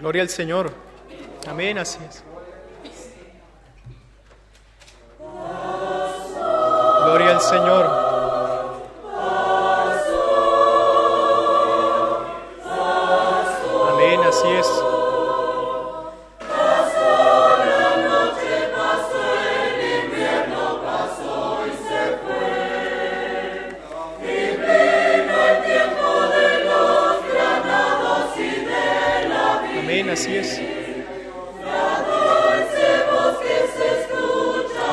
Gloria al Señor. Amén, así es. Gloria al Señor. Amén, así es. Amén, así es.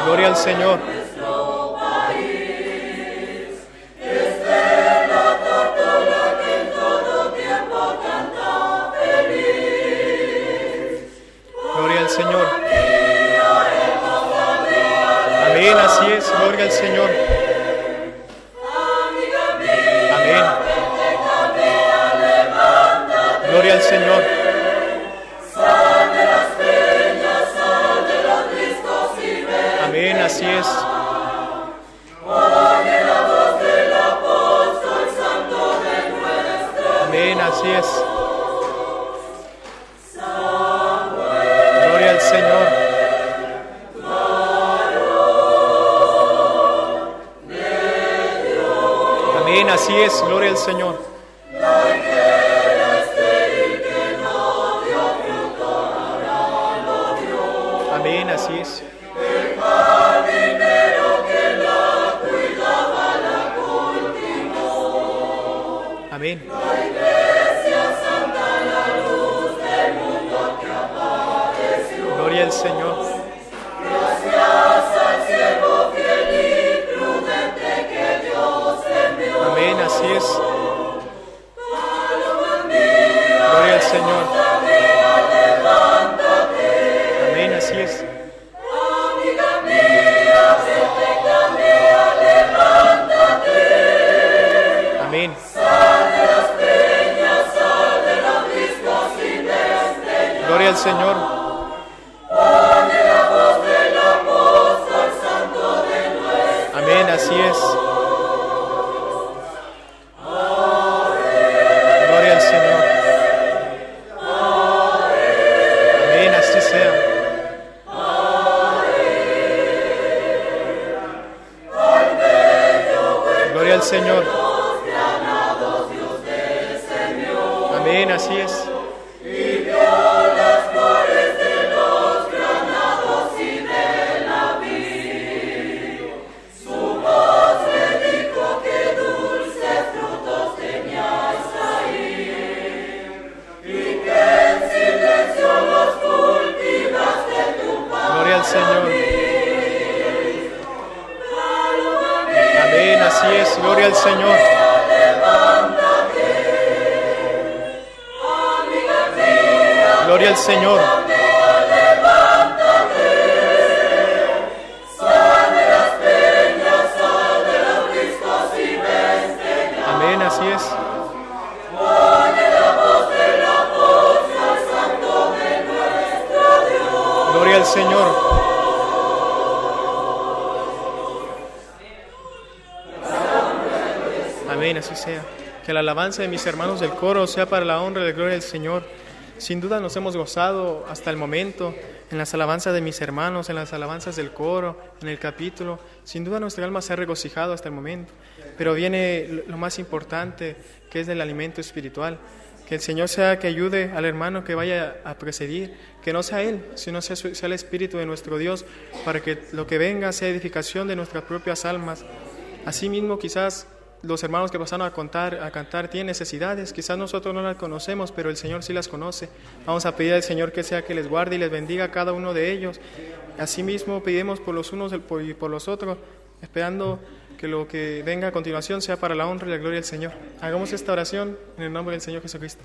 Gloria al Señor. Gloria al Señor. Amén, así es. Gloria al Señor. Amén. Gloria al Señor. Amén, así es. Amén, así es. Gloria al Señor. Amén, así es. Gloria al Señor. Amén, así es. Amén. Gloria al Señor. Amén, así es. Gloria al Señor. Amén, así es. Amén. Gloria al Señor. Amén, así es. Gloria al Señor. Amén, así sea. Gloria al Señor. Amén, así es. Gloria al Señor. Amén, así es. Gloria al Señor. Gloria al Señor. Amén, así es. Gloria al Señor. Amén, así sea. Que la alabanza de mis hermanos del coro sea para la honra y la gloria del Señor. Sin duda nos hemos gozado hasta el momento en las alabanzas de mis hermanos, en las alabanzas del coro, en el capítulo. Sin duda nuestra alma se ha regocijado hasta el momento. Pero viene lo más importante, que es el alimento espiritual. Que el Señor sea que ayude al hermano que vaya a precedir, que no sea Él, sino sea el Espíritu de nuestro Dios, para que lo que venga sea edificación de nuestras propias almas. Asimismo, quizás los hermanos que pasaron a cantar tienen necesidades, quizás nosotros no las conocemos, pero el Señor sí las conoce. Vamos a pedir al Señor que sea que les guarde y les bendiga a cada uno de ellos. Asimismo, pedimos por los unos y por los otros, esperando que lo que venga a continuación sea para la honra y la gloria del Señor. Hagamos esta oración en el nombre del Señor Jesucristo.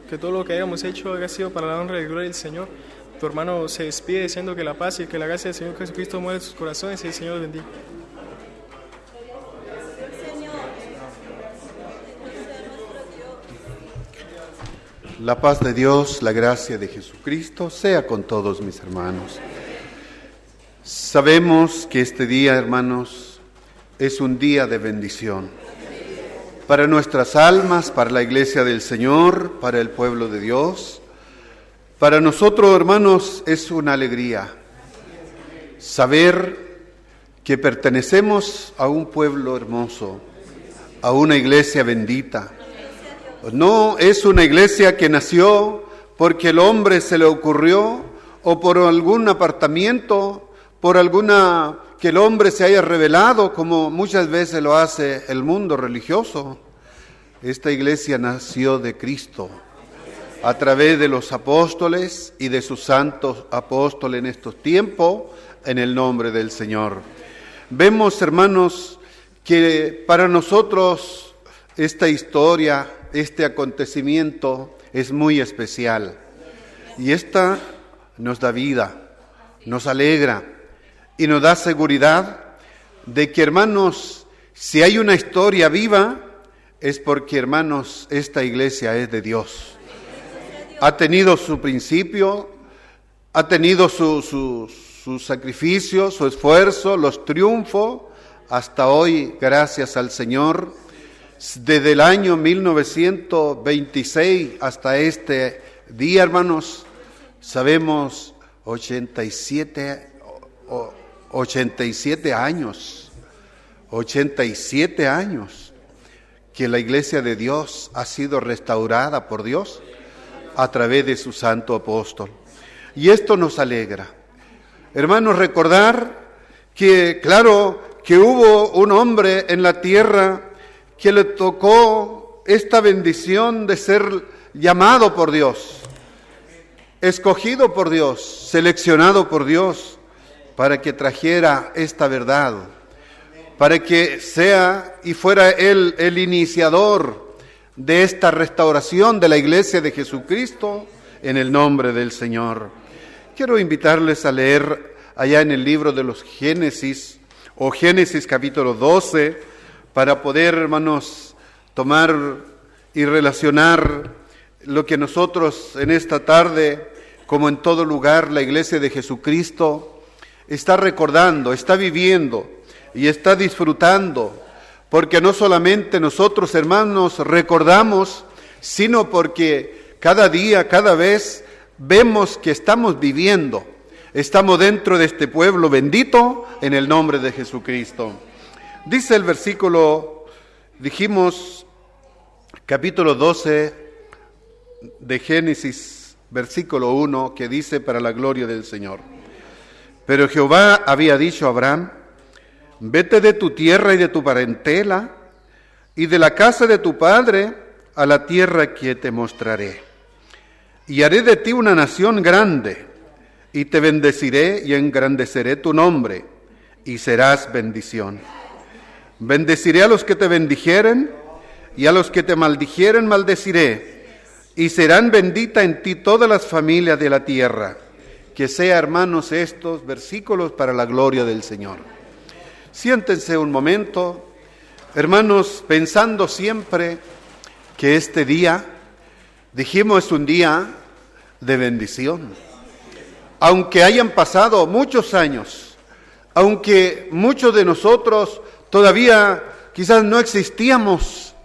que todo lo que hayamos hecho haya sido para la honra y gloria del Señor. Tu hermano se despide diciendo que la paz y que la gracia del Señor Jesucristo muere en sus corazones y el Señor los bendiga. La paz de Dios, la gracia de Jesucristo sea con todos mis hermanos. Sabemos que este día, hermanos, es un día de bendición para nuestras almas, para la Iglesia del Señor, para el pueblo de Dios. Para nosotros, hermanos, es una alegría saber que pertenecemos a un pueblo hermoso, a una iglesia bendita. No es una iglesia que nació porque el hombre se le ocurrió o por algún apartamiento, que el hombre se haya revelado, como muchas veces lo hace el mundo religioso. Esta iglesia nació de Cristo, a través de los apóstoles y de sus santos apóstoles en estos tiempos, en el nombre del Señor. Vemos, hermanos, que para nosotros esta historia, este acontecimiento es muy especial. Y esta nos da vida, nos alegra y nos da seguridad de que, hermanos, si hay una historia viva, es porque, hermanos, esta iglesia es de Dios. Ha tenido su principio, ha tenido su sacrificio, su esfuerzo, los triunfos, hasta hoy, gracias al Señor. Desde el año 1926 hasta este día, hermanos, sabemos 87 años que la iglesia de Dios ha sido restaurada por Dios a través de su santo apóstol. Y esto nos alegra. Hermanos, recordar que, claro, que hubo un hombre en la tierra que le tocó esta bendición de ser llamado por Dios, escogido por Dios, seleccionado por Dios, para que trajera esta verdad, para que sea y fuera él el iniciador de esta restauración de la iglesia de Jesucristo en el nombre del Señor. Quiero invitarles a leer allá en el libro de los Génesis, o Génesis capítulo 12, para poder, hermanos, tomar y relacionar lo que nosotros en esta tarde, como en todo lugar, la iglesia de Jesucristo está recordando, está viviendo y está disfrutando, porque no solamente nosotros, hermanos, recordamos, sino porque cada día, cada vez, vemos que estamos viviendo, estamos dentro de este pueblo bendito en el nombre de Jesucristo. Dice el versículo, dijimos, capítulo 12 de Génesis, versículo 1, que dice: para la gloria del Señor. Pero Jehová había dicho a Abraham: vete de tu tierra y de tu parentela y de la casa de tu padre a la tierra que te mostraré. Y haré de ti una nación grande, y te bendeciré y engrandeceré tu nombre, y serás bendición. Bendeciré a los que te bendijeren, y a los que te maldijeren maldeciré, y serán benditas en ti todas las familias de la tierra. Que sea, hermanos, estos versículos para la gloria del Señor. Siéntense un momento, hermanos, pensando siempre que este día, dijimos, es un día de bendición. Aunque hayan pasado muchos años, aunque muchos de nosotros todavía quizás no existíamos,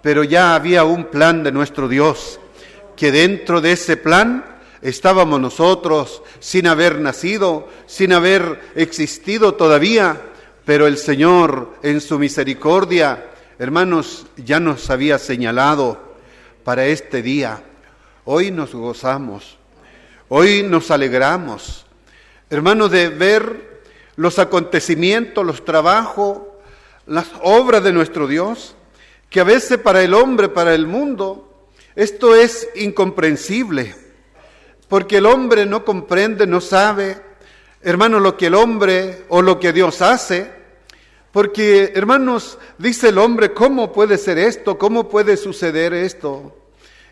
pero ya había un plan de nuestro Dios, que dentro de ese plan estábamos nosotros sin haber nacido, sin haber existido todavía, pero el Señor en su misericordia, hermanos, ya nos había señalado para este día. Hoy nos gozamos, hoy nos alegramos, hermanos, de ver los acontecimientos, los trabajos, las obras de nuestro Dios, que a veces para el hombre, para el mundo, esto es incomprensible, porque el hombre no comprende, no sabe, hermanos, lo que el hombre o lo que Dios hace, porque, hermanos, dice el hombre, ¿cómo puede ser esto? ¿Cómo puede suceder esto?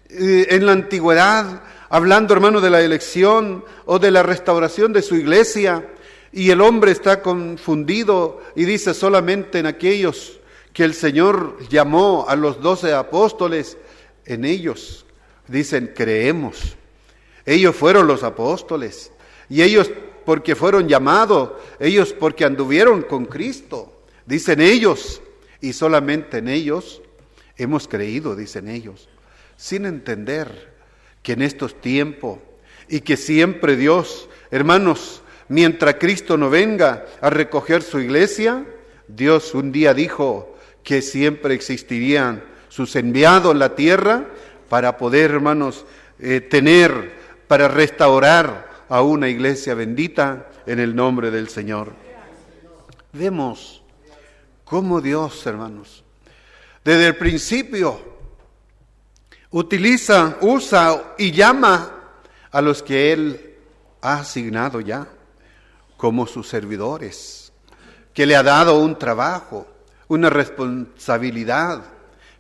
en la antigüedad, hablando, hermano, de la elección o de la restauración de su iglesia, y el hombre está confundido y dice solamente en aquellos que el Señor llamó a los 12 apóstoles, en ellos dicen creemos. Ellos fueron los apóstoles, y ellos porque fueron llamados, ellos porque anduvieron con Cristo, dicen ellos, y solamente en ellos hemos creído, dicen ellos, sin entender que en estos tiempos y que siempre Dios, hermanos, mientras Cristo no venga a recoger su iglesia, Dios un día dijo que siempre existirían sus enviados en la tierra para poder, hermanos, para restaurar a una iglesia bendita en el nombre del Señor. Vemos cómo Dios, hermanos, desde el principio usa y llama a los que Él ha asignado ya como sus servidores, que le ha dado un trabajo, una responsabilidad,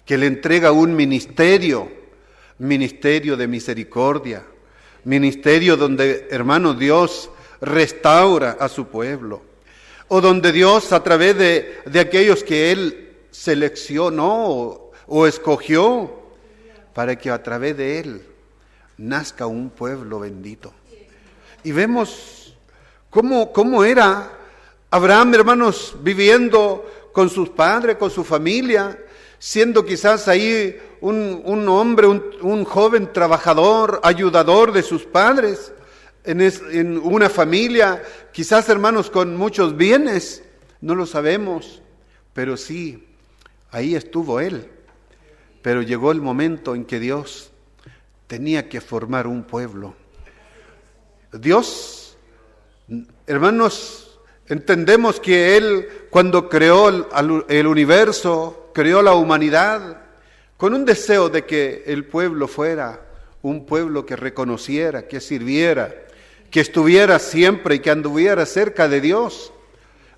que le entrega un ministerio de misericordia, ministerio donde, hermano, Dios restaura a su pueblo, o donde Dios, a través de aquellos que Él seleccionó o escogió, para que a través de Él nazca un pueblo bendito. Y vemos cómo era Abraham, hermanos, viviendo con sus padres, con su familia, siendo quizás ahí un hombre, un joven trabajador, ayudador de sus padres, en una familia, quizás, hermanos, con muchos bienes, no lo sabemos, pero sí, ahí estuvo él. Pero llegó el momento en que Dios tenía que formar un pueblo. Dios, hermanos, entendemos que Él, cuando creó el universo, creó la humanidad, con un deseo de que el pueblo fuera un pueblo que reconociera, que sirviera, que estuviera siempre y que anduviera cerca de Dios.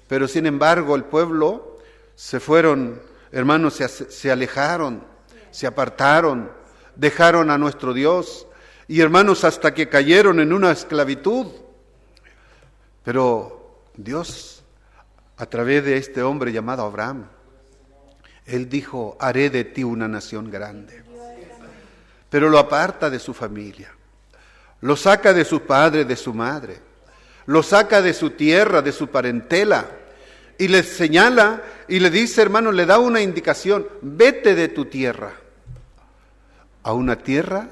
Pero sin embargo el pueblo se fueron, hermanos, se alejaron, se apartaron, dejaron a nuestro Dios, y hermanos, hasta que cayeron en una esclavitud. Pero Dios, a través de este hombre llamado Abraham, Él dijo, haré de ti una nación grande. Pero lo aparta de su familia, lo saca de su padre, de su madre, lo saca de su tierra, de su parentela, y le señala y le dice, hermano, le da una indicación, vete de tu tierra a una tierra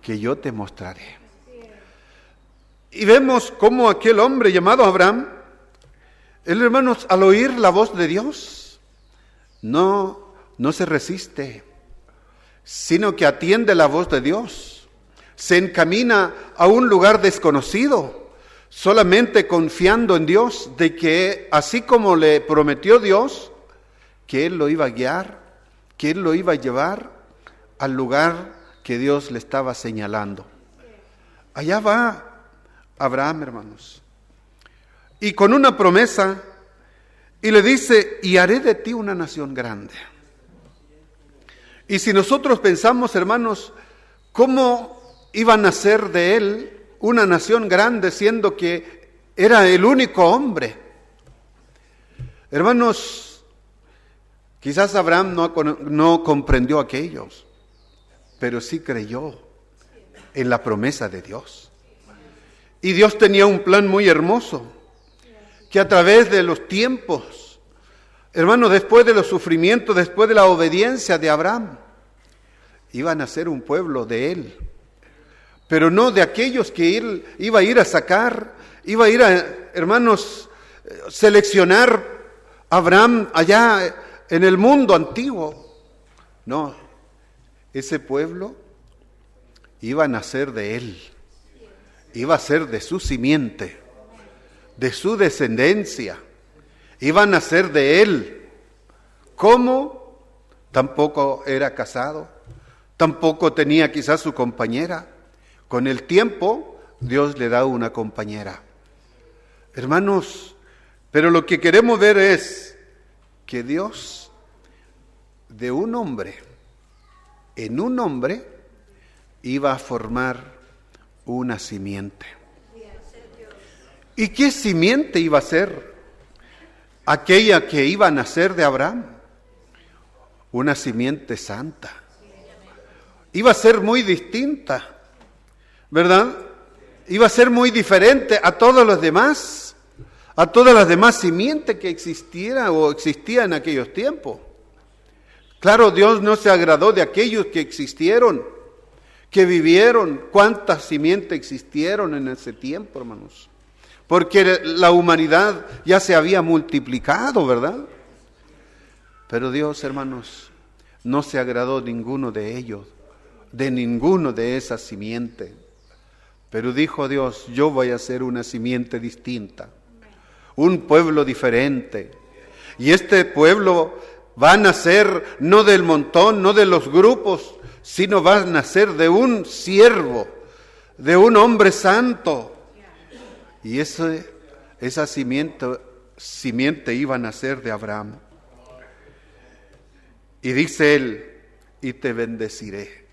que yo te mostraré. Y vemos cómo aquel hombre llamado Abraham, él, hermanos, al oír la voz de Dios, no se resiste, sino que atiende la voz de Dios, se encamina a un lugar desconocido, solamente confiando en Dios, de que así como le prometió Dios, que Él lo iba a guiar, que Él lo iba a llevar al lugar que Dios le estaba señalando. Allá va Abraham, hermanos, y con una promesa, y le dice, y haré de ti una nación grande. Y si nosotros pensamos, hermanos, cómo iban a ser de él una nación grande, siendo que era el único hombre. Hermanos, quizás Abraham no comprendió aquellos, pero sí creyó en la promesa de Dios. Y Dios tenía un plan muy hermoso, que a través de los tiempos, hermanos, después de los sufrimientos, después de la obediencia de Abraham, iban a ser un pueblo de él, pero no de aquellos que él iba a ir a sacar, iba a ir a, hermanos, seleccionar a Abraham allá en el mundo antiguo. No, ese pueblo iba a nacer de él, iba a ser de su simiente, de su descendencia, iba a nacer de él. ¿Cómo? Tampoco era casado, tampoco tenía quizás su compañera. Con el tiempo, Dios le da una compañera. Hermanos, pero lo que queremos ver es que Dios, de un hombre, en un hombre, iba a formar una simiente. ¿Y qué simiente iba a ser? Aquella que iba a nacer de Abraham. Una simiente santa. Iba a ser muy distinta, ¿verdad? Iba a ser muy diferente a todos los demás, a todas las demás simientes que existiera o existía en aquellos tiempos. Claro, Dios no se agradó de aquellos que existieron, que vivieron. ¿Cuántas simientes existieron en ese tiempo, hermanos? Porque la humanidad ya se había multiplicado, ¿verdad? Pero Dios, hermanos, no se agradó ninguno de ellos, de ninguno de esas simientes. Pero dijo Dios, yo voy a hacer una simiente distinta, un pueblo diferente. Y este pueblo va a nacer no del montón, no de los grupos, sino va a nacer de un siervo, de un hombre santo. Y esa simiente iba a nacer de Abraham. Y dice él, y te bendeciré,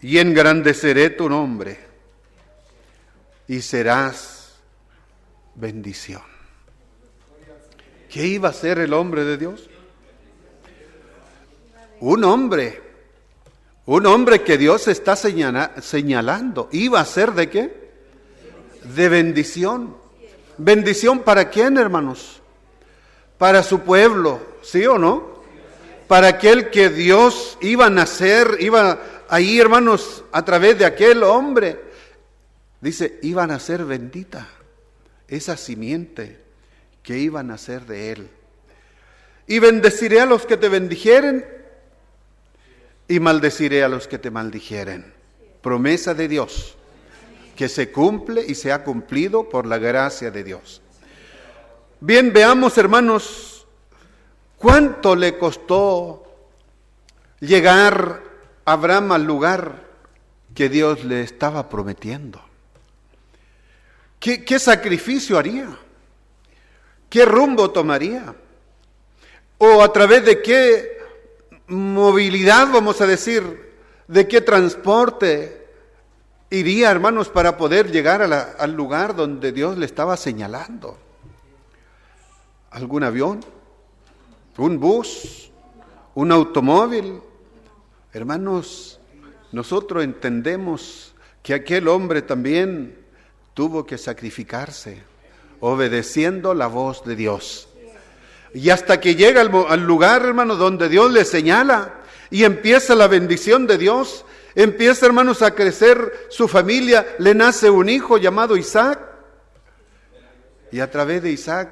y engrandeceré tu nombre, y serás bendición. ¿Qué iba a ser el hombre de Dios? Un hombre que Dios está señalando. ¿Iba a ser de qué? De bendición. ¿Bendición para quién, hermanos? Para su pueblo, ¿sí o no? Para aquel que Dios iba a nacer, iba ahí, hermanos, a través de aquel hombre. Dice, iban a ser bendita esa simiente que iba a nacer de él. Y bendeciré a los que te bendijeren y maldeciré a los que te maldijeren. Promesa de Dios que se cumple y se ha cumplido por la gracia de Dios. Bien, veamos, hermanos, cuánto le costó llegar a Abraham al lugar que Dios le estaba prometiendo. ¿Qué sacrificio haría? ¿Qué rumbo tomaría? ¿O a través de qué movilidad, vamos a decir, de qué transporte iría, hermanos, para poder llegar al lugar donde Dios le estaba señalando? ¿Algún avión? ¿Un bus? ¿Un automóvil? Hermanos, nosotros entendemos que aquel hombre también tuvo que sacrificarse, obedeciendo la voz de Dios. Y hasta que llega al lugar, hermanos, donde Dios le señala y empieza la bendición de Dios, empieza, hermanos, a crecer su familia, le nace un hijo llamado Isaac. Y a través de Isaac,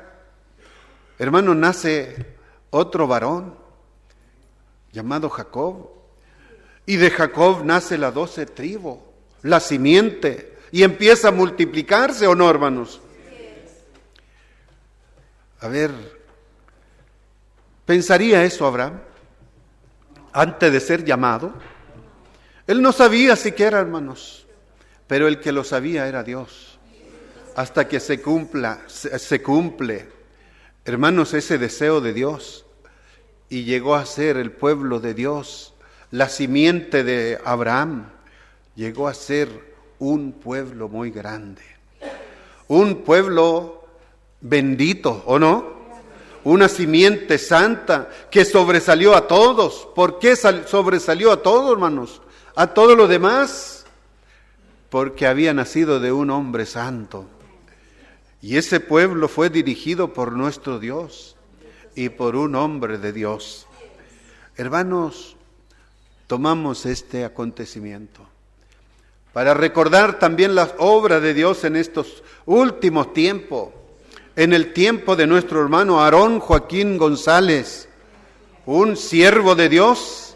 hermanos, nace otro varón llamado Jacob. Y de Jacob nace la 12 tribu, la simiente, y empieza a multiplicarse, ¿o no, hermanos? A ver, ¿pensaría eso Abraham antes de ser llamado? Él no sabía siquiera, hermanos, pero el que lo sabía era Dios. Hasta que se cumple, hermanos, ese deseo de Dios, y llegó a ser el pueblo de Dios. La simiente de Abraham llegó a ser un pueblo muy grande, un pueblo bendito, ¿o no? Una simiente santa que sobresalió a todos. ¿Por qué sobresalió a todos, hermanos? A todos los demás, porque había nacido de un hombre santo. Y ese pueblo fue dirigido por nuestro Dios y por un hombre de Dios. Hermanos, tomamos este acontecimiento para recordar también las obras de Dios en estos últimos tiempos, en el tiempo de nuestro hermano Aarón Joaquín González, un siervo de Dios,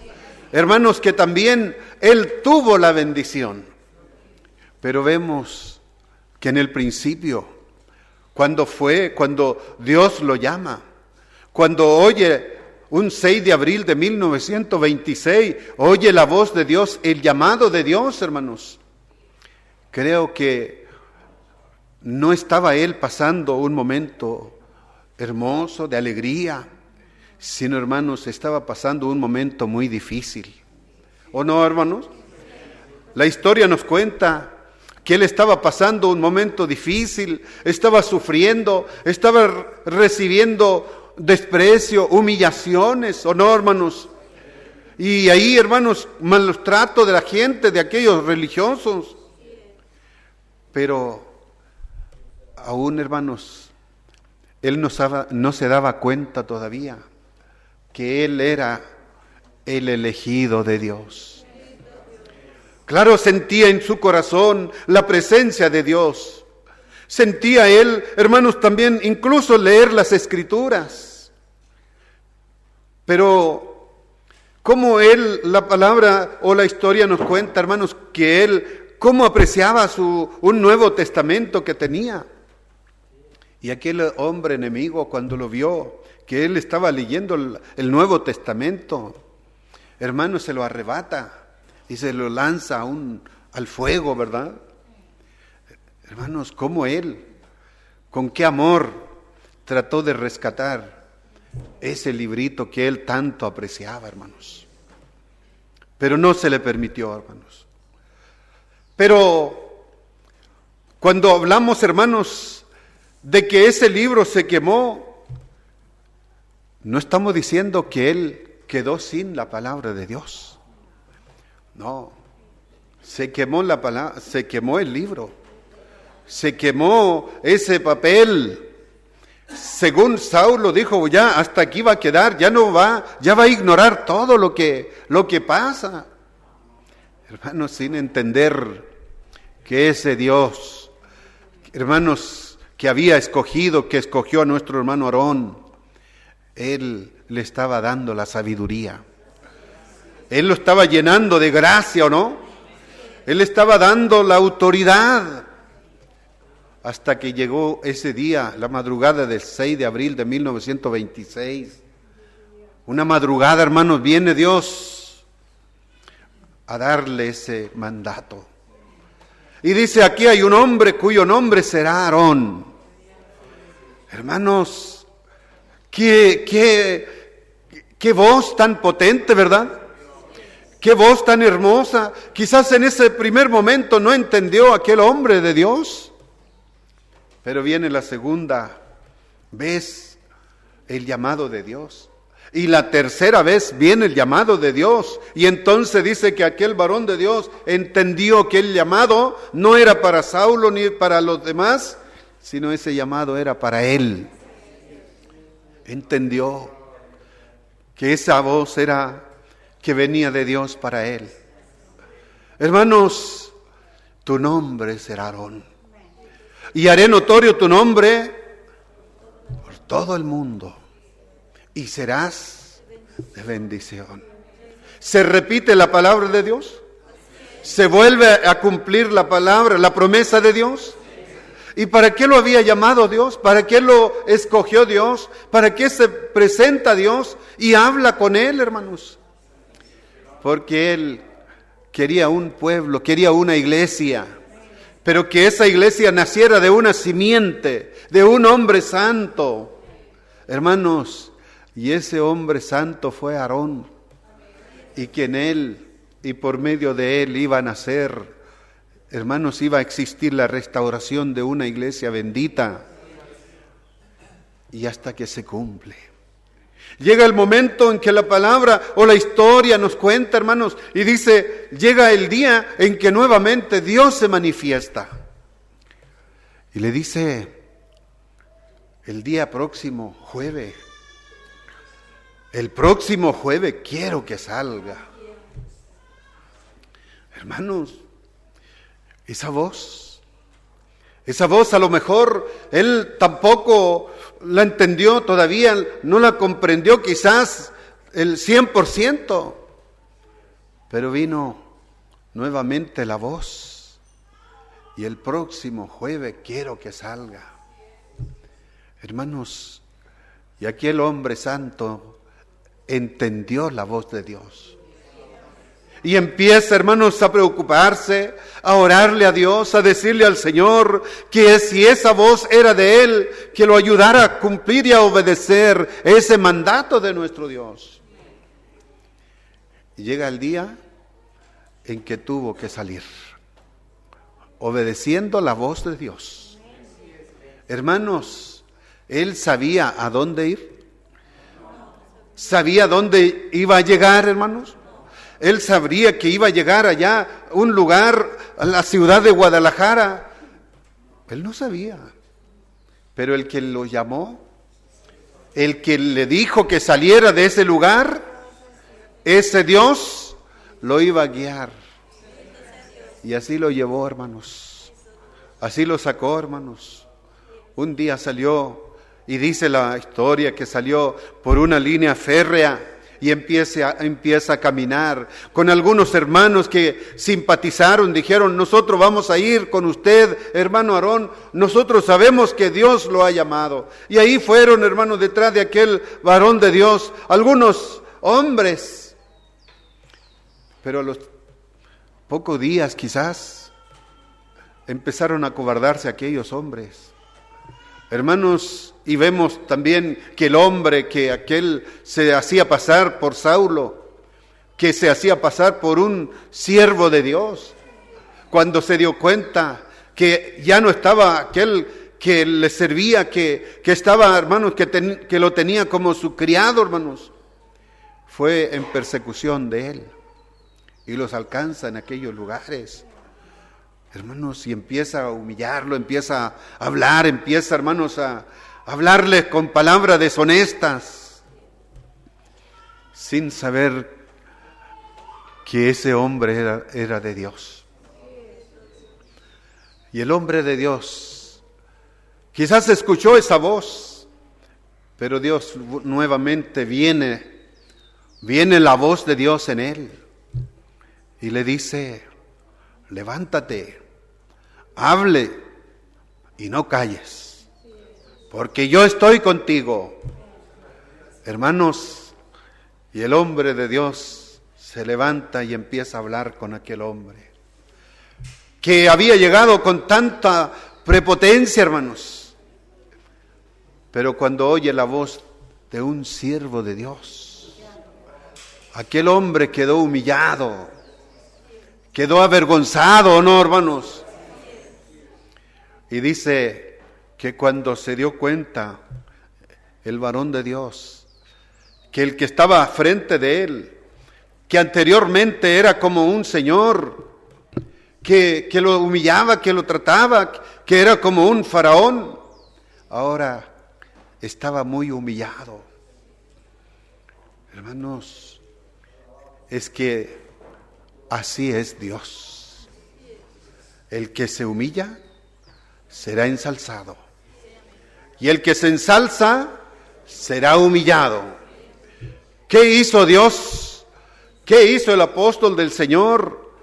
hermanos, que también él tuvo la bendición. Pero vemos que en el principio, cuando Dios lo llama, cuando oye un 6 de abril de 1926, oye la voz de Dios, el llamado de Dios, hermanos. Creo que no estaba él pasando un momento hermoso, de alegría, sino, hermanos, estaba pasando un momento muy difícil. ¿O no, hermanos? la historia nos cuenta que él estaba pasando un momento difícil, estaba sufriendo, estaba recibiendo desprecio, humillaciones, ¿o no, hermanos? Y ahí, hermanos, malos tratos de la gente, de aquellos religiosos. Pero aún, hermanos, él no se daba cuenta todavía que él era el elegido de Dios. Claro, sentía en su corazón la presencia de Dios. Sentía él, hermanos, también incluso leer las Escrituras. Pero, ¿cómo él, la palabra o la historia nos cuenta, hermanos, que él, cómo apreciaba un Nuevo Testamento que tenía? Y aquel hombre enemigo, cuando lo vio, que él estaba leyendo el Nuevo Testamento, hermanos, se lo arrebata y se lo lanza al fuego, ¿verdad? Hermanos, cómo él, con qué amor trató de rescatar ese librito que él tanto apreciaba, hermanos. Pero no se le permitió, hermanos. Pero cuando hablamos, hermanos, de que ese libro se quemó, no estamos diciendo que él quedó sin la palabra de Dios. No, se quemó la palabra, se quemó el libro, se quemó ese papel. Según Saulo dijo, ya hasta aquí va a quedar, ya va a ignorar todo lo que pasa. Hermanos, sin entender que ese Dios, hermanos, que había escogido, que escogió a nuestro hermano Aarón, él le estaba dando la sabiduría. Él lo estaba llenando de gracia, ¿o no? Él estaba dando la autoridad. Hasta que llegó ese día, la madrugada del 6 de abril de 1926. Una madrugada, hermanos, viene Dios a darle ese mandato. Y dice, aquí hay un hombre cuyo nombre será Aarón. Hermanos, qué voz tan potente, ¿verdad? Qué voz tan hermosa. Quizás en ese primer momento no entendió aquel hombre de Dios. Pero viene la segunda vez el llamado de Dios. Y la tercera vez viene el llamado de Dios. Y entonces dice que aquel varón de Dios entendió que el llamado no era para Saulo ni para los demás, sino ese llamado era para él. Entendió que esa voz era que venía de Dios para él. Hermanos, tu nombre será Aarón. Y haré notorio tu nombre por todo el mundo. Y serás de bendición. ¿Se repite la palabra de Dios? ¿Se vuelve a cumplir la palabra, la promesa de Dios? ¿Y para qué lo había llamado Dios? ¿Para qué lo escogió Dios? ¿Para qué se presenta Dios y habla con él, hermanos? Porque él quería un pueblo, quería una iglesia, pero que esa iglesia naciera de una simiente, de un hombre santo. Hermanos, y ese hombre santo fue Aarón, y que en él y por medio de él iba a nacer, hermanos, iba a existir la restauración de una iglesia bendita, y hasta que se cumple. Llega el momento en que la palabra o la historia nos cuenta, hermanos, y dice, llega el día en que nuevamente Dios se manifiesta. Y le dice, el día próximo, jueves, el próximo jueves quiero que salga. Hermanos, esa voz a lo mejor él tampoco la entendió todavía, no la comprendió quizás el 100%, pero vino nuevamente la voz, y el próximo jueves quiero que salga. Hermanos, y aquel hombre santo entendió la voz de Dios. Y empieza, hermanos, a preocuparse, a orarle a Dios, a decirle al Señor que si esa voz era de Él, que lo ayudara a cumplir y a obedecer ese mandato de nuestro Dios. Y llega el día en que tuvo que salir, obedeciendo la voz de Dios. Hermanos, él sabía a dónde ir. ¿Sabía dónde iba a llegar, hermanos? Él sabría que iba a llegar allá, a un lugar, a la ciudad de Guadalajara. Él no sabía. Pero el que lo llamó, el que le dijo que saliera de ese lugar, ese Dios lo iba a guiar. Y así lo llevó, hermanos. Así lo sacó, hermanos. Un día salió, y dice la historia que salió por una línea férrea y empieza a caminar con algunos hermanos que simpatizaron, dijeron: nosotros vamos a ir con usted, hermano Aarón, nosotros sabemos que Dios lo ha llamado. Y ahí fueron, hermanos, detrás de aquel varón de Dios, algunos hombres. Pero a los pocos días quizás empezaron a acobardarse aquellos hombres. Hermanos, y vemos también que el hombre, que aquel se hacía pasar por Saulo, que se hacía pasar por un siervo de Dios, cuando se dio cuenta que ya no estaba aquel que le servía, que estaba, hermanos, que lo tenía como su criado, hermanos, fue en persecución de él y los alcanza en aquellos lugares. Hermanos, y empieza a humillarlo, empieza a hablar, empieza, hermanos, a hablarle con palabras deshonestas, sin saber que ese hombre era de Dios. Y el hombre de Dios quizás escuchó esa voz, pero Dios nuevamente viene la voz de Dios en él y le dice: levántate, hable y no calles, porque yo estoy contigo. Hermanos, y el hombre de Dios se levanta y empieza a hablar con aquel hombre, que había llegado con tanta prepotencia, hermanos. Pero cuando oye la voz de un siervo de Dios, aquel hombre quedó humillado, quedó avergonzado, ¿no, hermanos? Y dice que cuando se dio cuenta el varón de Dios, que el que estaba frente de él, que anteriormente era como un señor, que lo humillaba, que lo trataba, que era como un faraón, ahora estaba muy humillado. Hermanos, es que así es Dios. El que se humilla será ensalzado, y el que se ensalza será humillado. ¿Qué hizo Dios? ¿Qué hizo el apóstol del Señor?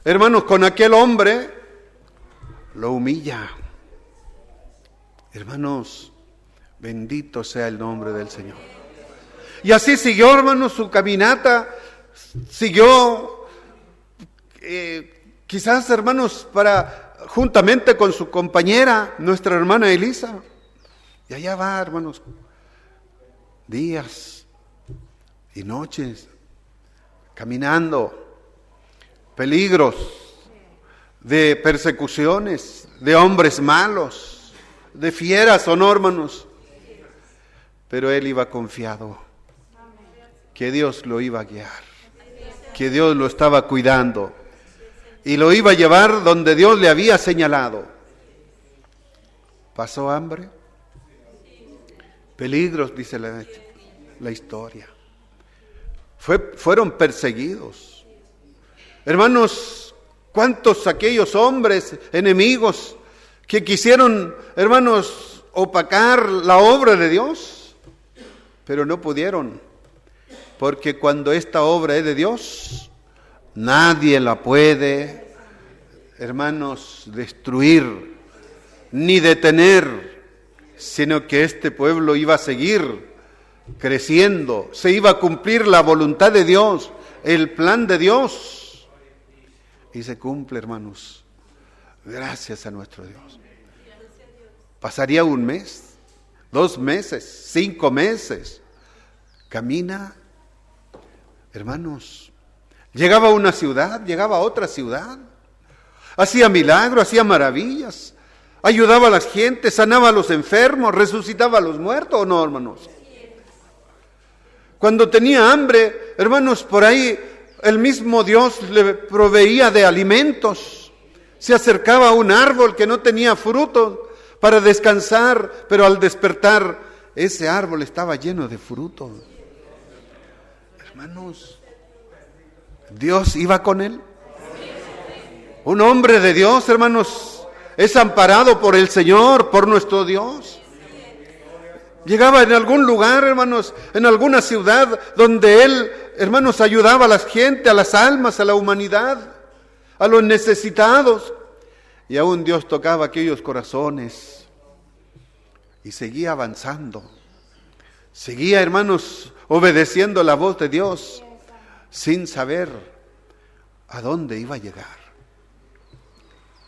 Hermanos, con aquel hombre lo humilla. Hermanos, bendito sea el nombre del Señor. Y así siguió, hermanos, su caminata, siguió quizás, hermanos, juntamente con su compañera, nuestra hermana Elisa. Y allá va, hermanos, días y noches, caminando, peligros de persecuciones, de hombres malos, de fieras, ¿o no, hermanos? Pero él iba confiado, que Dios lo iba a guiar, que Dios lo estaba cuidando y lo iba a llevar donde Dios le había señalado. ¿Pasó hambre? Peligros, dice la historia. Fueron perseguidos. Hermanos, ¿cuántos aquellos hombres enemigos que quisieron, hermanos, opacar la obra de Dios? Pero no pudieron, porque cuando esta obra es de Dios, nadie la puede, hermanos, destruir ni detener, sino que este pueblo iba a seguir creciendo, se iba a cumplir la voluntad de Dios, el plan de Dios, y se cumple, hermanos, gracias a nuestro Dios. Pasaría un mes, 2 meses, 5 meses, camina, hermanos, Llegaba a una ciudad, llegaba a otra ciudad. Hacía milagros, hacía maravillas. Ayudaba a las gentes, sanaba a los enfermos, resucitaba a los muertos, ¿o no, hermanos? Cuando tenía hambre, hermanos, por ahí el mismo Dios le proveía de alimentos. Se acercaba a un árbol que no tenía frutos para descansar, pero al despertar, ese árbol estaba lleno de frutos. Hermanos, Dios iba con él. Un hombre de Dios, hermanos, es amparado por el Señor, por nuestro Dios. Llegaba en algún lugar, hermanos, en alguna ciudad donde él, hermanos, ayudaba a la gente, a las almas, a la humanidad, a los necesitados. Y aún Dios tocaba aquellos corazones y seguía avanzando. Seguía, hermanos, obedeciendo la voz de Dios sin saber a dónde iba a llegar.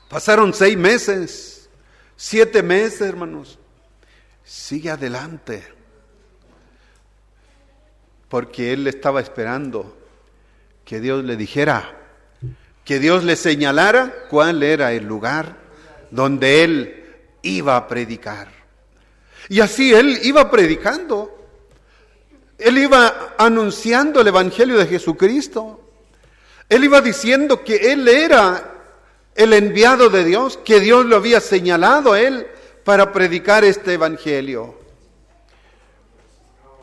Pasaron 6 meses, 7 meses, hermanos. Sigue adelante. Porque él estaba esperando que Dios le dijera, que Dios le señalara cuál era el lugar donde él iba a predicar. Y así él iba predicando. Él iba anunciando el Evangelio de Jesucristo. Él iba diciendo que él era el enviado de Dios, que Dios lo había señalado a él para predicar este Evangelio.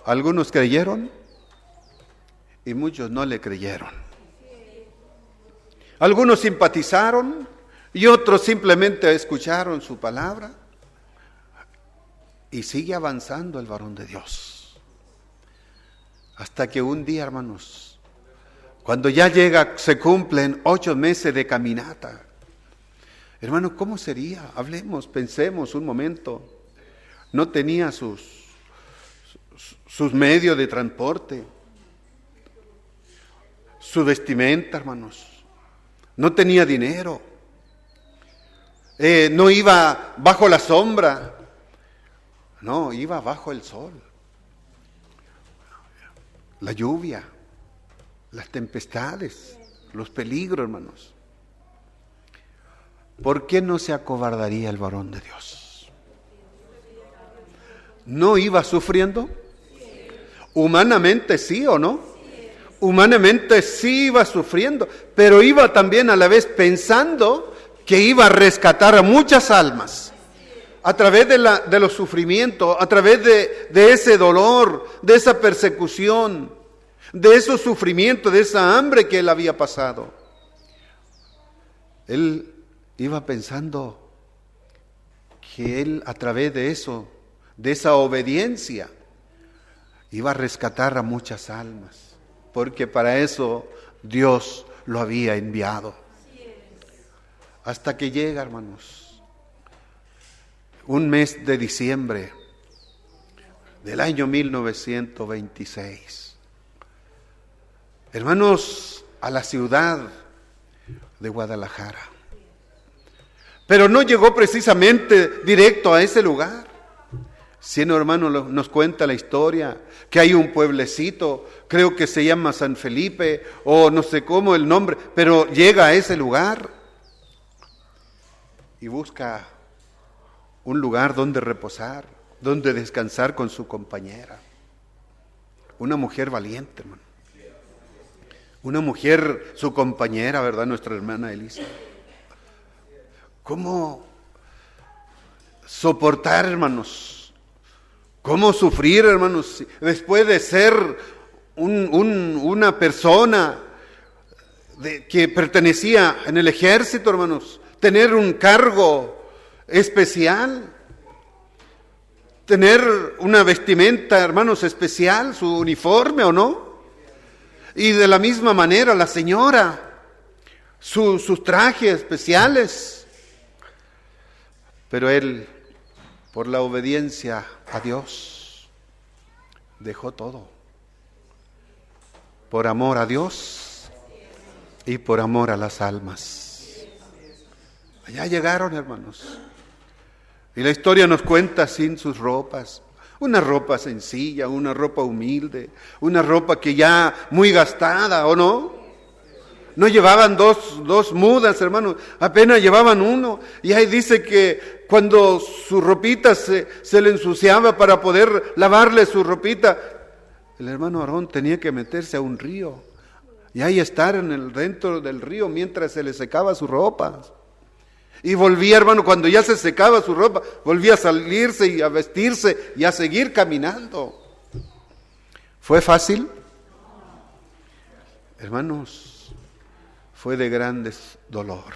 Algunos creyeron y muchos no le creyeron. Algunos simpatizaron y otros simplemente escucharon su palabra. Y sigue avanzando el varón de Dios. Hasta que un día, hermanos, cuando ya llega, se cumplen 8 meses de caminata. Hermano, ¿cómo sería? Hablemos, pensemos un momento. No tenía sus medios de transporte, su vestimenta, hermanos. No tenía dinero. No iba bajo la sombra. No, iba bajo el sol. La lluvia, las tempestades, los peligros, hermanos. ¿Por qué no se acobardaría el varón de Dios? ¿No iba sufriendo? Humanamente sí o no. Humanamente sí iba sufriendo, pero iba también a la vez pensando que iba a rescatar a muchas almas a través de los sufrimientos, a través de ese dolor, de esa persecución, de esos sufrimientos, de esa hambre que él había pasado. Él iba pensando que él, a través de eso, de esa obediencia, iba a rescatar a muchas almas, porque para eso Dios lo había enviado. Hasta que llega, hermanos, un mes de diciembre del año 1926. Hermanos, a la ciudad de Guadalajara. Pero no llegó precisamente directo a ese lugar. Sino, hermano, nos cuenta la historia que hay un pueblecito, creo que se llama San Felipe, o no sé cómo el nombre, pero llega a ese lugar y busca un lugar donde reposar, donde descansar con su compañera. Una mujer valiente, hermano. Una mujer, su compañera, ¿verdad? Nuestra hermana Elisa. ¿Cómo soportar, hermanos? ¿Cómo sufrir, hermanos? Después de ser una persona que pertenecía en el ejército, hermanos, tener un cargo especial, tener una vestimenta, hermanos, especial, su uniforme, ¿o no? Y de la misma manera la señora, sus trajes especiales. Pero él, por la obediencia a Dios, dejó todo. Por amor a Dios y por amor a las almas. Allá llegaron, hermanos. Y la historia nos cuenta sin sus ropas. Una ropa sencilla, una ropa humilde, una ropa que ya muy gastada, ¿o no? no llevaban dos mudas, hermanos, apenas llevaban uno. Y ahí dice que cuando su ropita se le ensuciaba para poder lavarle su ropita, el hermano Aarón tenía que meterse a un río y ahí estar dentro del río mientras se le secaba su ropa. Y volvía, hermano, cuando ya se secaba su ropa, volvía a salirse y a vestirse y a seguir caminando. ¿Fue fácil? Hermanos, fue de gran dolor,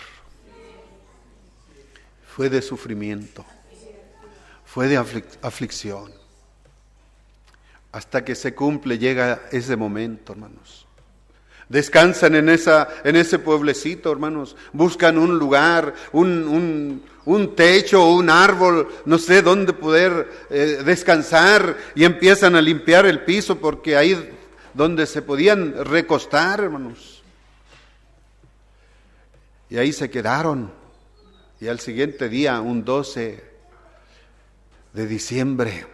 fue de sufrimiento, fue de aflicción. Hasta que se cumple, llega ese momento, hermanos. Descansan en ese pueblecito, hermanos. Buscan un lugar, un techo, un árbol, no sé dónde poder descansar, y empiezan a limpiar el piso porque ahí donde se podían recostar, hermanos. Y ahí se quedaron. Y al siguiente día, un 12 de diciembre,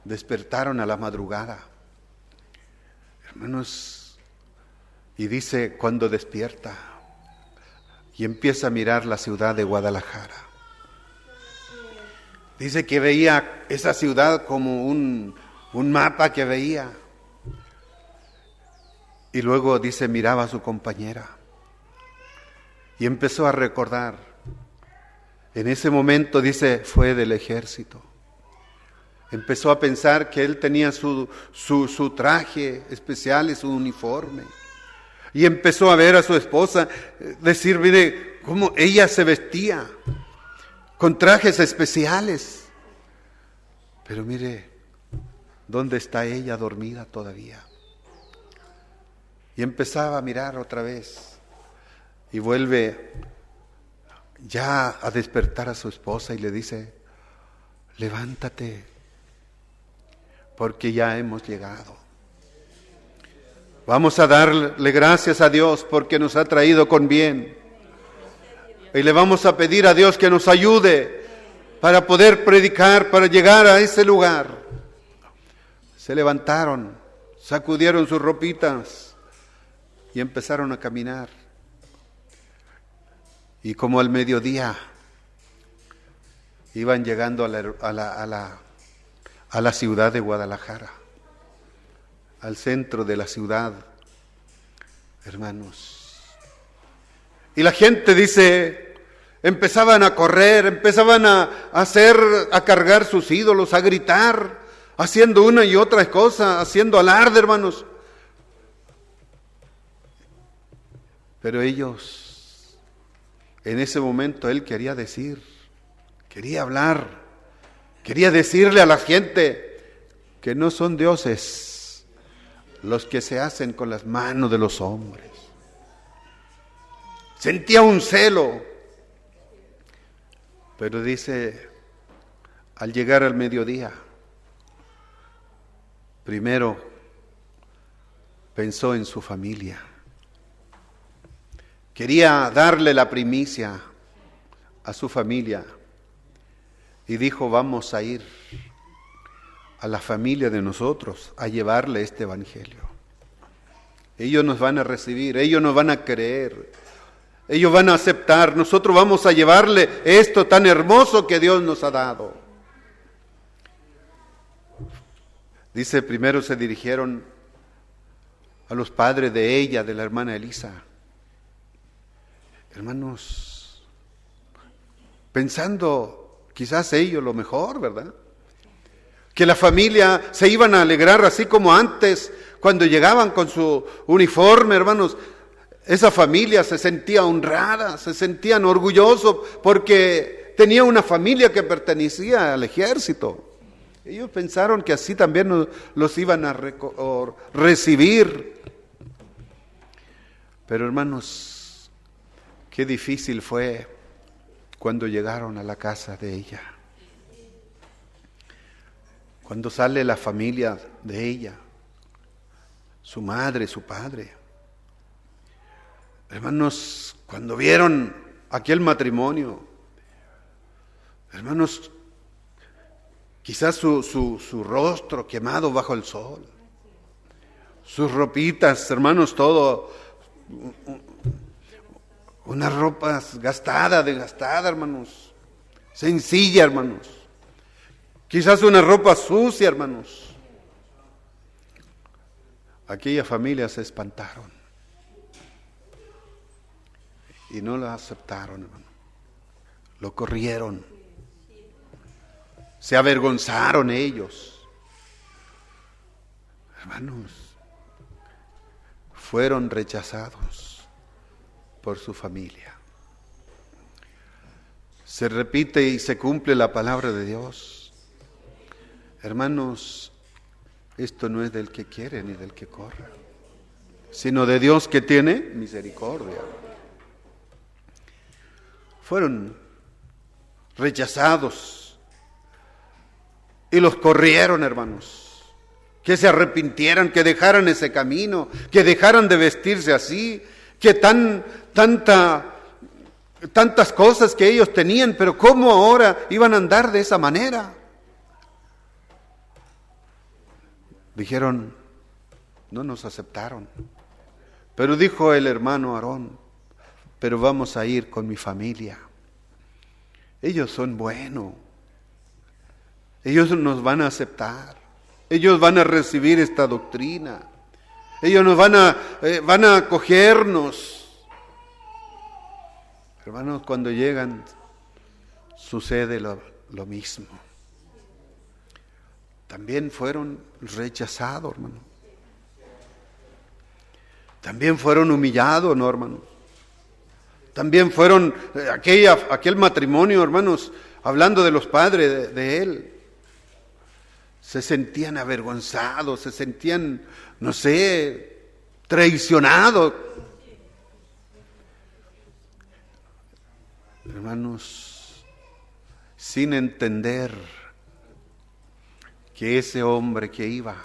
despertaron a la madrugada. Hermanos, y dice cuando despierta y empieza a mirar la ciudad de Guadalajara. Dice que veía esa ciudad como un mapa que veía. Y luego dice, miraba a su compañera y empezó a recordar. En ese momento, dice, fue del ejército. Empezó a pensar que él tenía su traje especial y su uniforme. Y empezó a ver a su esposa, decir, mire, cómo ella se vestía, con trajes especiales. Pero mire, ¿dónde está ella dormida todavía? Y empezaba a mirar otra vez. Y vuelve ya a despertar a su esposa y le dice, levántate, porque ya hemos llegado. Vamos a darle gracias a Dios porque nos ha traído con bien. Y le vamos a pedir a Dios que nos ayude para poder predicar, para llegar a ese lugar. Se levantaron, sacudieron sus ropitas y empezaron a caminar. Y como al mediodía iban llegando a la ciudad de Guadalajara, al centro de la ciudad, hermanos. Y la gente, dice, empezaban a correr, empezaban a cargar sus ídolos, a gritar, haciendo una y otra cosa, haciendo alarde, hermanos. Pero ellos, en ese momento, él quería decir, quería hablar, quería decirle a la gente que no son dioses los que se hacen con las manos de los hombres. Sentía un celo, pero dice, al llegar al mediodía, primero pensó en su familia. Quería darle la primicia a su familia y dijo, vamos a ir a la familia de nosotros a llevarle este evangelio. Ellos nos van a recibir, ellos nos van a creer, ellos van a aceptar, nosotros vamos a llevarle esto tan hermoso que Dios nos ha dado. Dice, primero se dirigieron a los padres de ella, de la hermana Elisa. Hermanos, pensando quizás ellos lo mejor, ¿verdad? Que la familia se iban a alegrar así como antes, cuando llegaban con su uniforme, hermanos. Esa familia se sentía honrada, se sentían orgullosos porque tenía una familia que pertenecía al ejército. Ellos pensaron que así también los iban a recibir. Pero hermanos, qué difícil fue cuando llegaron a la casa de ella. Cuando sale la familia de ella, su madre, su padre. Hermanos, cuando vieron aquel matrimonio, hermanos, quizás su rostro quemado bajo el sol, sus ropitas, hermanos, todo unas ropas desgastada, hermanos, sencilla, hermanos, quizás una ropa sucia, hermanos. Aquella familia se espantaron y no lo aceptaron, hermano. Lo corrieron, se avergonzaron ellos, hermanos, fueron rechazados por su familia. Se repite y se cumple la palabra de Dios. Hermanos, esto no es del que quiere ni del que corre, sino de Dios que tiene misericordia. Fueron rechazados y los corrieron, hermanos, que se arrepintieran, que dejaran ese camino, que dejaran de vestirse así, que tantas cosas que ellos tenían, pero ¿cómo ahora iban a andar de esa manera? Dijeron, no nos aceptaron. Pero dijo el hermano Aarón, pero vamos a ir con mi familia. Ellos son buenos. Ellos nos van a aceptar. Ellos van a recibir esta doctrina. Ellos nos van a acogernos. Hermanos, cuando llegan sucede lo mismo. También fueron rechazados, hermano. También fueron humillados, ¿no, hermano? También fueron aquel matrimonio, hermanos, hablando de los padres de él. Se sentían avergonzados, se sentían, no sé, traicionados. Hermanos, sin entender que ese hombre que iba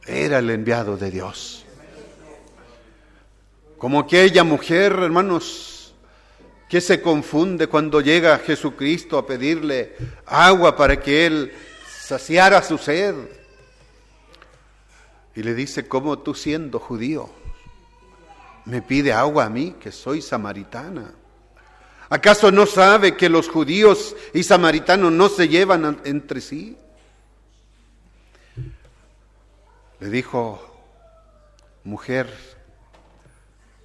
era el enviado de Dios. Como aquella mujer, hermanos, que se confunde cuando llega Jesucristo a pedirle agua para que él saciara su sed. Y le dice, ¿cómo tú siendo judío me pide agua a mí, que soy samaritana? ¿Acaso no sabe que los judíos y samaritanos no se llevan entre sí? Le dijo, mujer,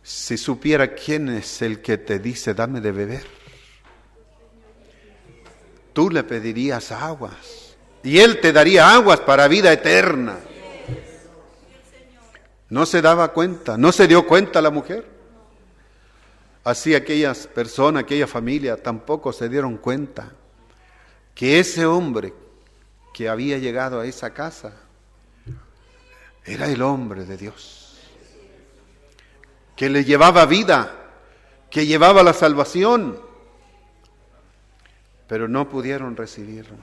si supiera quién es el que te dice, dame de beber, tú le pedirías aguas y él te daría aguas para vida eterna. No se daba cuenta, no se dio cuenta la mujer. Así aquellas personas, aquella familia tampoco se dieron cuenta que ese hombre que había llegado a esa casa era el hombre de Dios, que le llevaba vida, que llevaba la salvación, pero no pudieron recibirlo.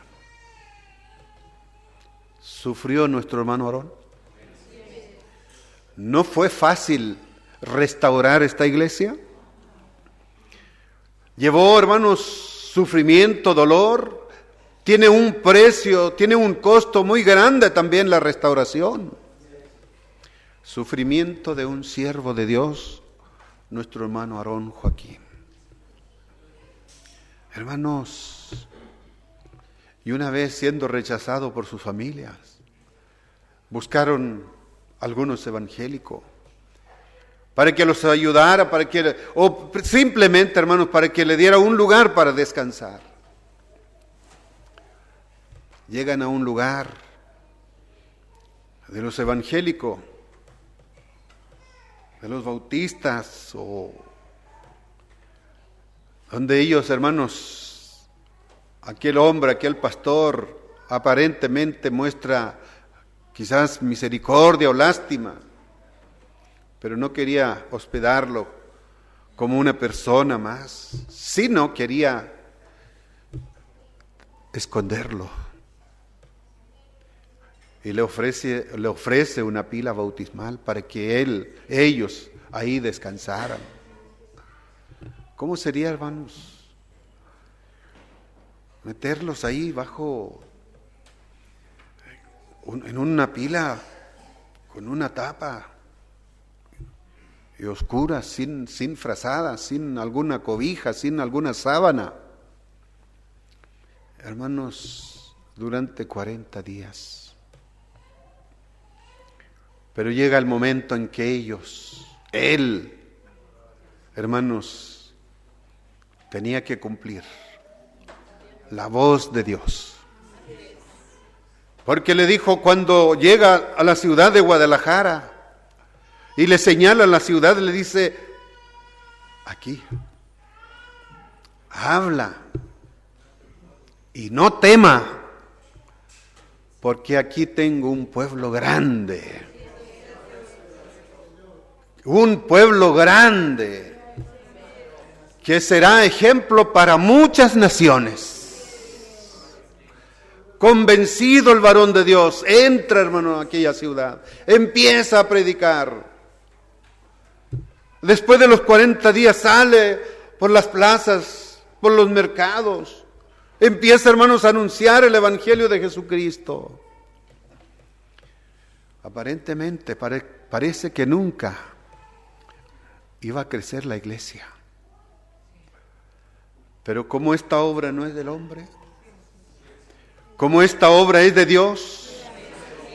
¿Sufrió nuestro hermano Aarón? ¿No fue fácil restaurar esta iglesia? Llevó, hermanos, sufrimiento, dolor, tiene un precio, tiene un costo muy grande también la restauración. Sufrimiento de un siervo de Dios, nuestro hermano Aarón Joaquín. Hermanos, y una vez siendo rechazado por sus familias, buscaron algunos evangélicos para que los ayudara, o simplemente, hermanos, para que le diera un lugar para descansar. Llegan a un lugar de los evangélicos, de los bautistas, o donde ellos, hermanos, aquel hombre, aquel pastor, aparentemente muestra quizás misericordia o lástima, pero no quería hospedarlo como una persona más, sino quería esconderlo. Y le ofrece una pila bautismal para que ellos ahí descansaran. ¿Cómo sería, hermanos? Meterlos ahí en una pila con una tapa y oscuras, sin frazadas, sin alguna cobija, sin alguna sábana. Hermanos, durante 40 días. Pero llega el momento en que él, hermanos, tenía que cumplir la voz de Dios. Porque le dijo cuando llega a la ciudad de Guadalajara y le señala la ciudad, le dice, aquí, habla y no tema, porque aquí tengo un pueblo grande. Un pueblo grande que será ejemplo para muchas naciones. Convencido el varón de Dios, entra, hermano, a aquella ciudad, empieza a predicar. Después de los 40 días sale por las plazas, por los mercados, empieza, hermanos, a anunciar el Evangelio de Jesucristo. Aparentemente parece que nunca iba a crecer la iglesia. Pero como esta obra no es del hombre, como esta obra es de Dios,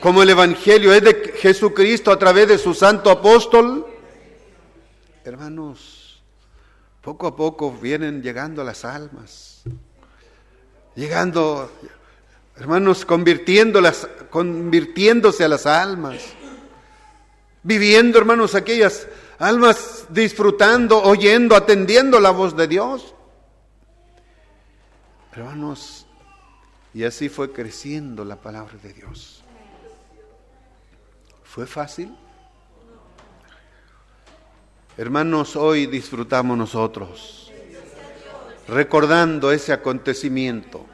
como el Evangelio es de Jesucristo a través de su santo apóstol, hermanos, poco a poco vienen llegando las almas, llegando, hermanos, convirtiéndose a las almas, viviendo, hermanos, aquellas almas disfrutando, oyendo, atendiendo la voz de Dios. Hermanos, y así fue creciendo la palabra de Dios. ¿Fue fácil? Hermanos, hoy disfrutamos nosotros, recordando ese acontecimiento,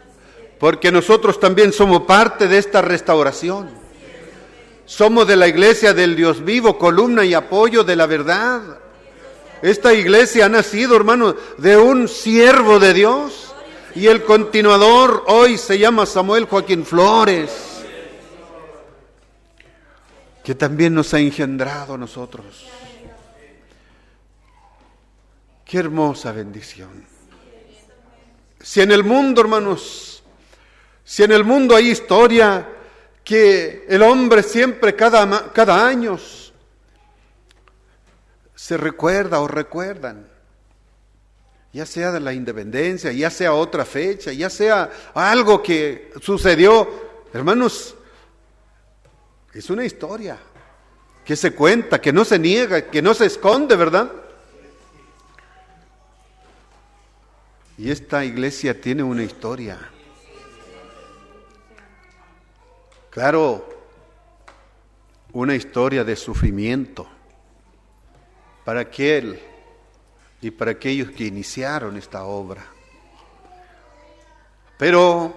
porque nosotros también somos parte de esta restauración. Somos de la iglesia del Dios vivo, columna y apoyo de la verdad. Esta iglesia ha nacido, hermano, de un siervo de Dios, y el continuador hoy se llama Samuel Joaquín Flores, que también nos ha engendrado a nosotros. Qué hermosa bendición. Si en el mundo, hermanos, si en el mundo hay historia que el hombre siempre cada año se recuerda o recuerdan, ya sea de la independencia, ya sea otra fecha, ya sea algo que sucedió, hermanos, es una historia que se cuenta, que no se niega, que no se esconde, ¿verdad? Y esta iglesia tiene una historia. Claro, una historia de sufrimiento para aquel y para aquellos que iniciaron esta obra. Pero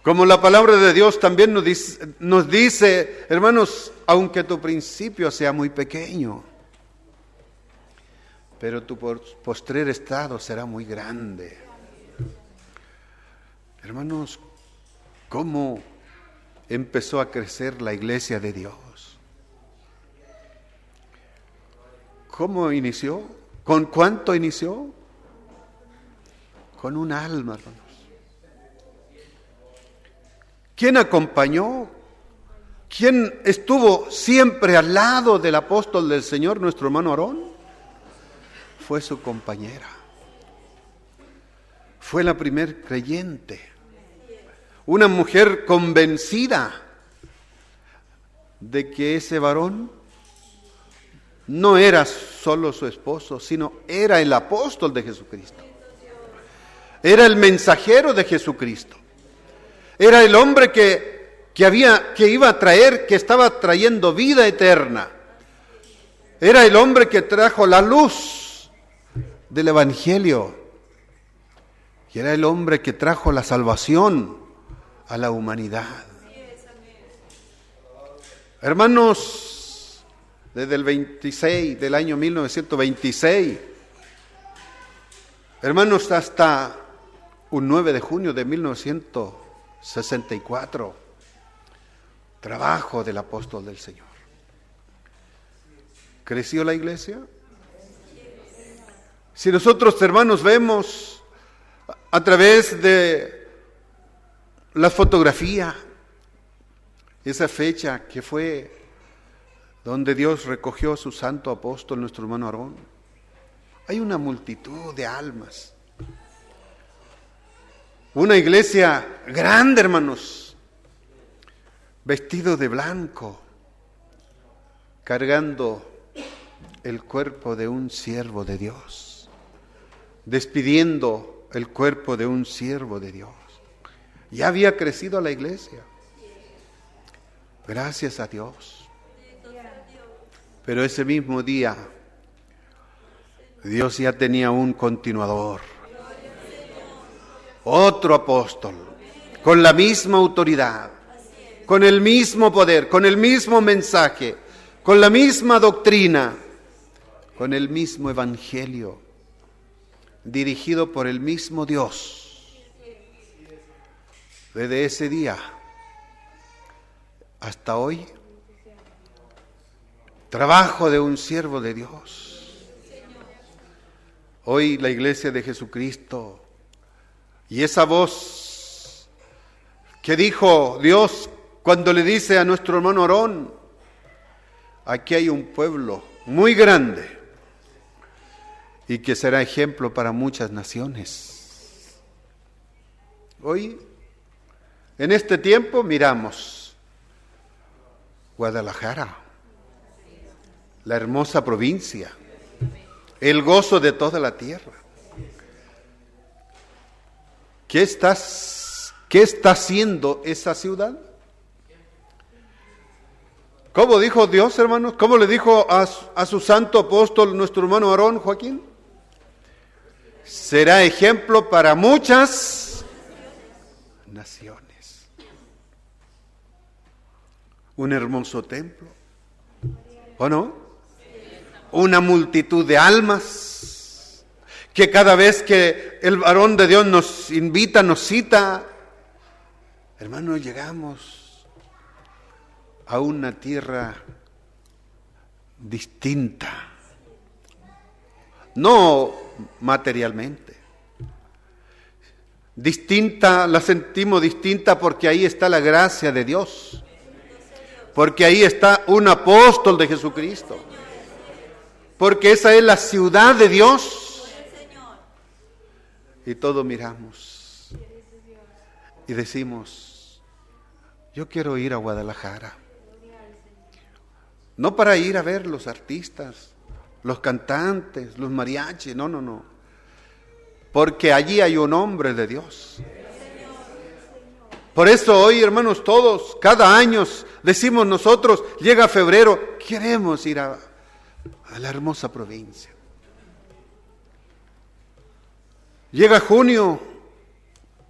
como la palabra de Dios también nos dice, hermanos, aunque tu principio sea muy pequeño, pero tu postrer estado será muy grande. Hermanos, ¿cómo empezó a crecer la iglesia de Dios? ¿Cómo inició? ¿Con cuánto inició? Con un alma, hermanos. ¿Quién acompañó? ¿Quién estuvo siempre al lado del apóstol del Señor, nuestro hermano Aarón? Fue su compañera. Fue la primer creyente. Una mujer convencida de que ese varón no era solo su esposo, sino era el apóstol de Jesucristo. Era el mensajero de Jesucristo. Era el hombre que iba a traer, que estaba trayendo vida eterna. Era el hombre que trajo la luz del Evangelio. Y era el hombre que trajo la salvación a la humanidad. Hermanos, desde el 26 del año 1926, hermanos, hasta un 9 de junio de 1964, trabajo del apóstol del Señor. ¿Creció la iglesia? Si nosotros, hermanos, vemos a través de la fotografía esa fecha que fue donde Dios recogió a su santo apóstol, nuestro hermano Aarón, hay una multitud de almas. Una iglesia grande, hermanos, vestido de blanco, cargando el cuerpo de un siervo de Dios, despidiendo el cuerpo de un siervo de Dios. Ya había crecido la iglesia, gracias a Dios. Pero ese mismo día, Dios ya tenía un continuador, otro apóstol, con la misma autoridad, con el mismo poder, con el mismo mensaje, con la misma doctrina, con el mismo evangelio, dirigido por el mismo Dios. Desde ese día hasta hoy, trabajo de un siervo de Dios. Hoy la iglesia de Jesucristo, y esa voz que dijo Dios cuando le dice a nuestro hermano Aarón, aquí hay un pueblo muy grande y que será ejemplo para muchas naciones. Hoy, en este tiempo, miramos Guadalajara, la hermosa provincia, el gozo de toda la tierra. ¿Qué está haciendo esa ciudad? ¿Cómo dijo Dios, hermanos? ¿Cómo le dijo a su santo apóstol, nuestro hermano Aarón, Joaquín? Será ejemplo para muchas naciones. Un hermoso templo, ¿o no? Una multitud de almas, que cada vez que el varón de Dios nos invita, nos cita, hermanos, llegamos a una tierra distinta, no materialmente, distinta, la sentimos distinta porque ahí está la gracia de Dios, porque ahí está un apóstol de Jesucristo, porque esa es la ciudad de Dios. Y todos miramos y decimos, yo quiero ir a Guadalajara. No para ir a ver los artistas, los cantantes, los mariachis, no. Porque allí hay un hombre de Dios. Por eso hoy, hermanos, todos, cada año decimos nosotros, llega febrero, queremos ir a la hermosa provincia. Llega junio,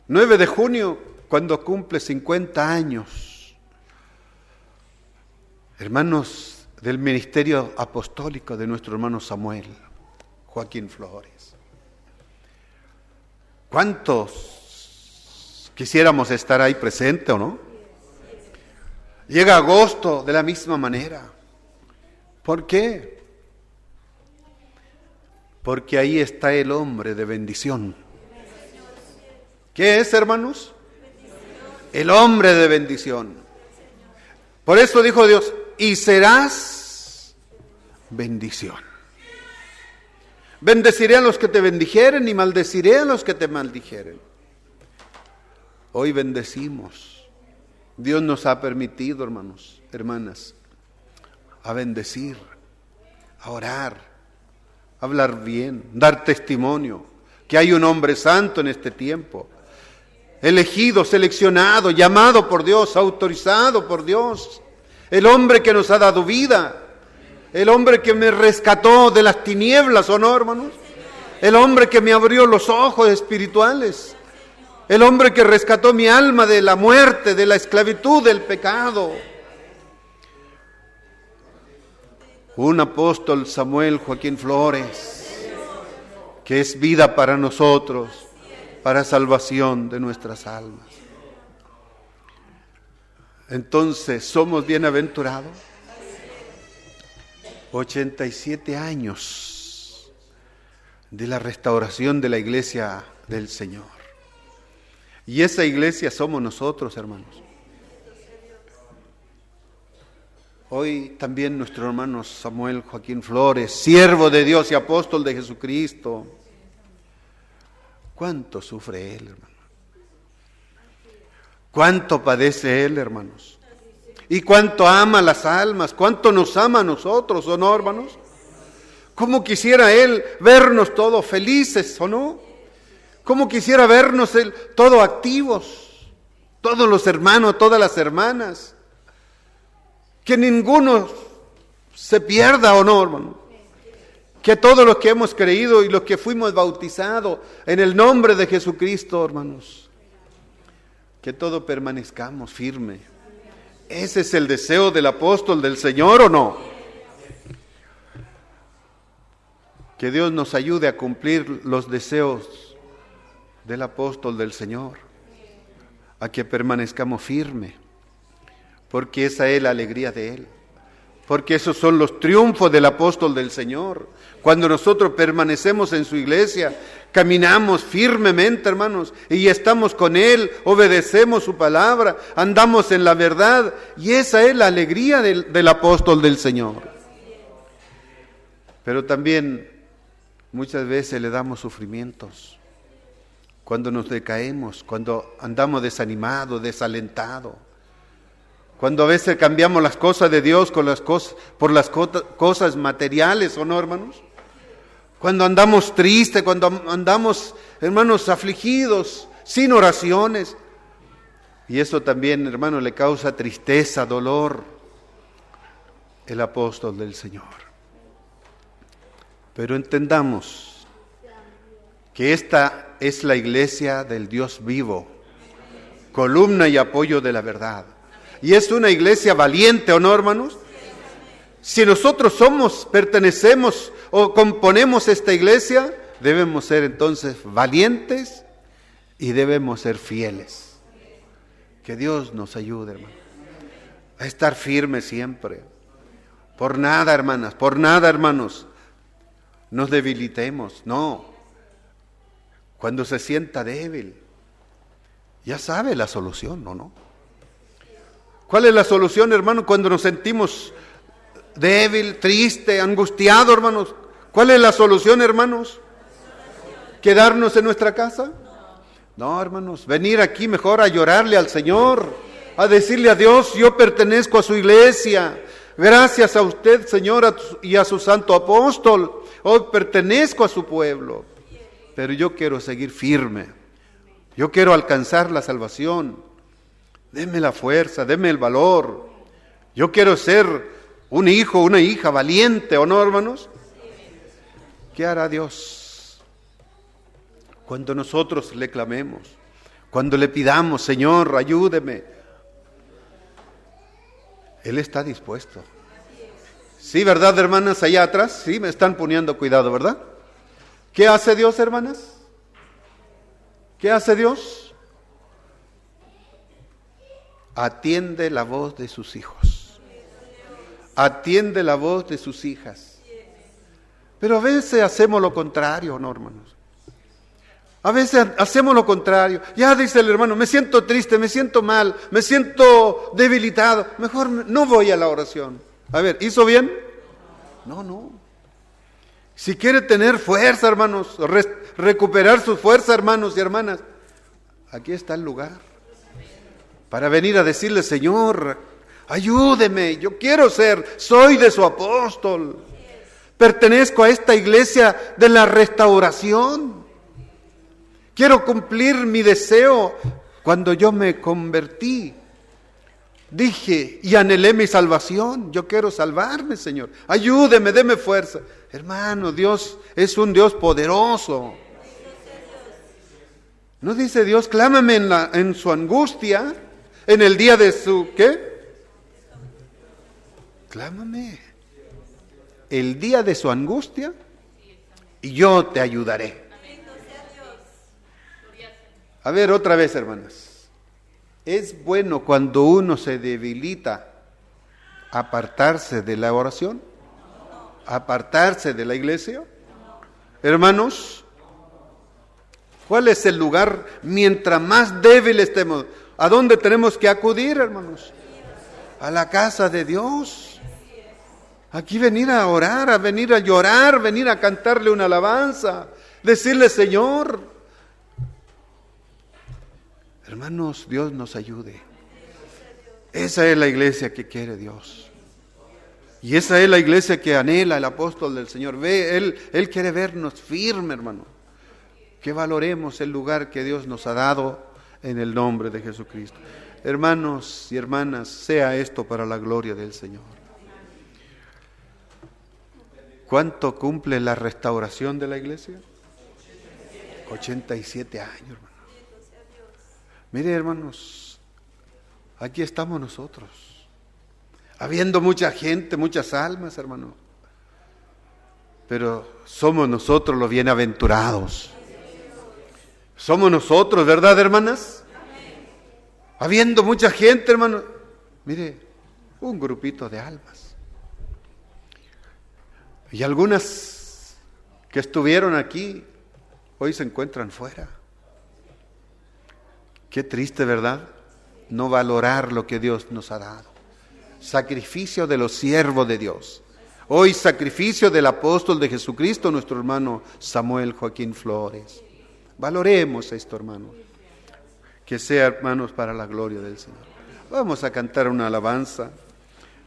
9 de junio, cuando cumple 50 años. Hermanos del ministerio apostólico de nuestro hermano Samuel, Joaquín Flores. ¿Cuántos quisiéramos estar ahí presente o no? Llega agosto de la misma manera. ¿Por qué? Porque ahí está el hombre de bendición. ¿Qué es, hermanos? El hombre de bendición. Por eso dijo Dios, y serás bendición. Bendeciré a los que te bendijeren y maldeciré a los que te maldijeren. Hoy bendecimos. Dios nos ha permitido, hermanos, hermanas, a bendecir, a orar, a hablar bien, dar testimonio, que hay un hombre santo en este tiempo, elegido, seleccionado, llamado por Dios, autorizado por Dios, el hombre que nos ha dado vida, el hombre que me rescató de las tinieblas, ¿o no, hermanos? El hombre que me abrió los ojos espirituales, el hombre que rescató mi alma de la muerte, de la esclavitud, del pecado. Un apóstol, Samuel Joaquín Flores, que es vida para nosotros, para salvación de nuestras almas. Entonces, ¿somos de la restauración de la iglesia del Señor. Y esa iglesia somos nosotros, hermanos. Hoy también nuestro hermano Samuel Joaquín Flores, siervo de Dios y apóstol de Jesucristo. ¿Cuánto sufre él, hermano? ¿Cuánto padece él, hermanos? Y cuánto ama las almas, cuánto nos ama a nosotros, ¿o no, hermanos? ¿Cómo quisiera él vernos todos felices, o no? ¿Cómo quisiera vernos él todos activos? Todos los hermanos, todas las hermanas. Que ninguno se pierda, ¿o no, hermano? Que todos los que hemos creído y los que fuimos bautizados en el nombre de Jesucristo, hermanos, que todos permanezcamos firmes. Ese es el deseo del apóstol del Señor, ¿o no? Que Dios nos ayude a cumplir los deseos del apóstol del Señor, a que permanezcamos firmes, porque esa es la alegría de Él, porque esos son los triunfos del apóstol del Señor. Cuando nosotros permanecemos en su iglesia, caminamos firmemente, hermanos, y estamos con Él, obedecemos su palabra, andamos en la verdad, y esa es la alegría del apóstol del Señor. Pero también muchas veces le damos sufrimientos, cuando nos decaemos, cuando andamos desanimados, desalentados, cuando a veces cambiamos las cosas de Dios por las cosas materiales, ¿o no, hermanos? Cuando andamos tristes, cuando andamos, hermanos, afligidos, sin oraciones. Y eso también, hermanos, le causa tristeza, dolor, el apóstol del Señor. Pero entendamos que esta es la iglesia del Dios vivo, columna y apoyo de la verdad. Y es una iglesia valiente, ¿o no, hermanos? Si nosotros pertenecemos o componemos esta iglesia, debemos ser entonces valientes y debemos ser fieles. Que Dios nos ayude, hermano, a estar firmes siempre. Por nada, hermanas, por nada, hermanos, nos debilitemos. No. Cuando se sienta débil, ya sabe la solución, ¿o no? ¿Cuál es la solución, hermano, cuando nos sentimos débil, triste, angustiado, hermanos? ¿Cuál es la solución, hermanos? ¿Quedarnos en nuestra casa? No, hermanos, venir aquí mejor a llorarle al Señor, a decirle a Dios: yo pertenezco a su iglesia, gracias a usted, Señor, y a su santo apóstol, hoy pertenezco a su pueblo, pero yo quiero seguir firme, yo quiero alcanzar la salvación. Deme la fuerza, deme el valor. Yo quiero ser un hijo, una hija valiente, ¿o no, hermanos? ¿Qué hará Dios cuando nosotros le clamemos? Cuando le pidamos: Señor, ayúdeme. Él está dispuesto. Sí, ¿verdad, hermanas? Allá atrás, sí, me están poniendo cuidado, ¿verdad? ¿Qué hace Dios, hermanas? ¿Qué hace Dios? Atiende la voz de sus hijos, atiende la voz de sus hijas. Pero a veces hacemos lo contrario, ¿no, hermanos? A veces hacemos lo contrario. Ya dice el hermano: me siento triste, me siento mal, me siento debilitado, mejor no voy a la oración. A ver, ¿hizo bien? No. Si quiere tener fuerza, hermanos, recuperar su fuerza, hermanos y hermanas, aquí está el lugar para venir a decirle: Señor, ayúdeme, yo quiero soy de su apóstol, pertenezco a esta iglesia de la restauración, quiero cumplir mi deseo. Cuando yo me convertí, dije y anhelé mi salvación, yo quiero salvarme, Señor, ayúdeme, deme fuerza. Hermano, Dios es un Dios poderoso. ¿No dice Dios: clámame en su angustia? En el día de su, ¿qué? Clámame. El día de su angustia, y yo te ayudaré. A ver, otra vez, hermanas. ¿Es bueno cuando uno se debilita apartarse de la oración? ¿Apartarse de la iglesia? Hermanos, ¿cuál es el lugar mientras más débil estemos? ¿A dónde tenemos que acudir, hermanos? A la casa de Dios. Aquí venir a orar, a venir a llorar, venir a cantarle una alabanza, decirle: Señor. Hermanos, Dios nos ayude. Esa es la iglesia que quiere Dios. Y esa es la iglesia que anhela el apóstol del Señor. Él quiere vernos firme, hermano. Que valoremos el lugar que Dios nos ha dado en el nombre de Jesucristo. Hermanos y hermanas, sea esto para la gloria del Señor. ¿Cuánto cumple la restauración de la iglesia? 87 años, hermano. Mire, hermanos, aquí estamos nosotros, habiendo mucha gente, muchas almas, hermano, pero somos nosotros los bienaventurados. Somos nosotros, ¿verdad, hermanas? Habiendo mucha gente, hermano, mire, un grupito de almas. Y algunas que estuvieron aquí, hoy se encuentran fuera. Qué triste, ¿verdad? No valorar lo que Dios nos ha dado. Sacrificio de los siervos de Dios. Hoy sacrificio del apóstol de Jesucristo, nuestro hermano Samuel Joaquín Flores. Valoremos esto, hermanos. Que sea, hermanos, para la gloria del Señor. Vamos a cantar una alabanza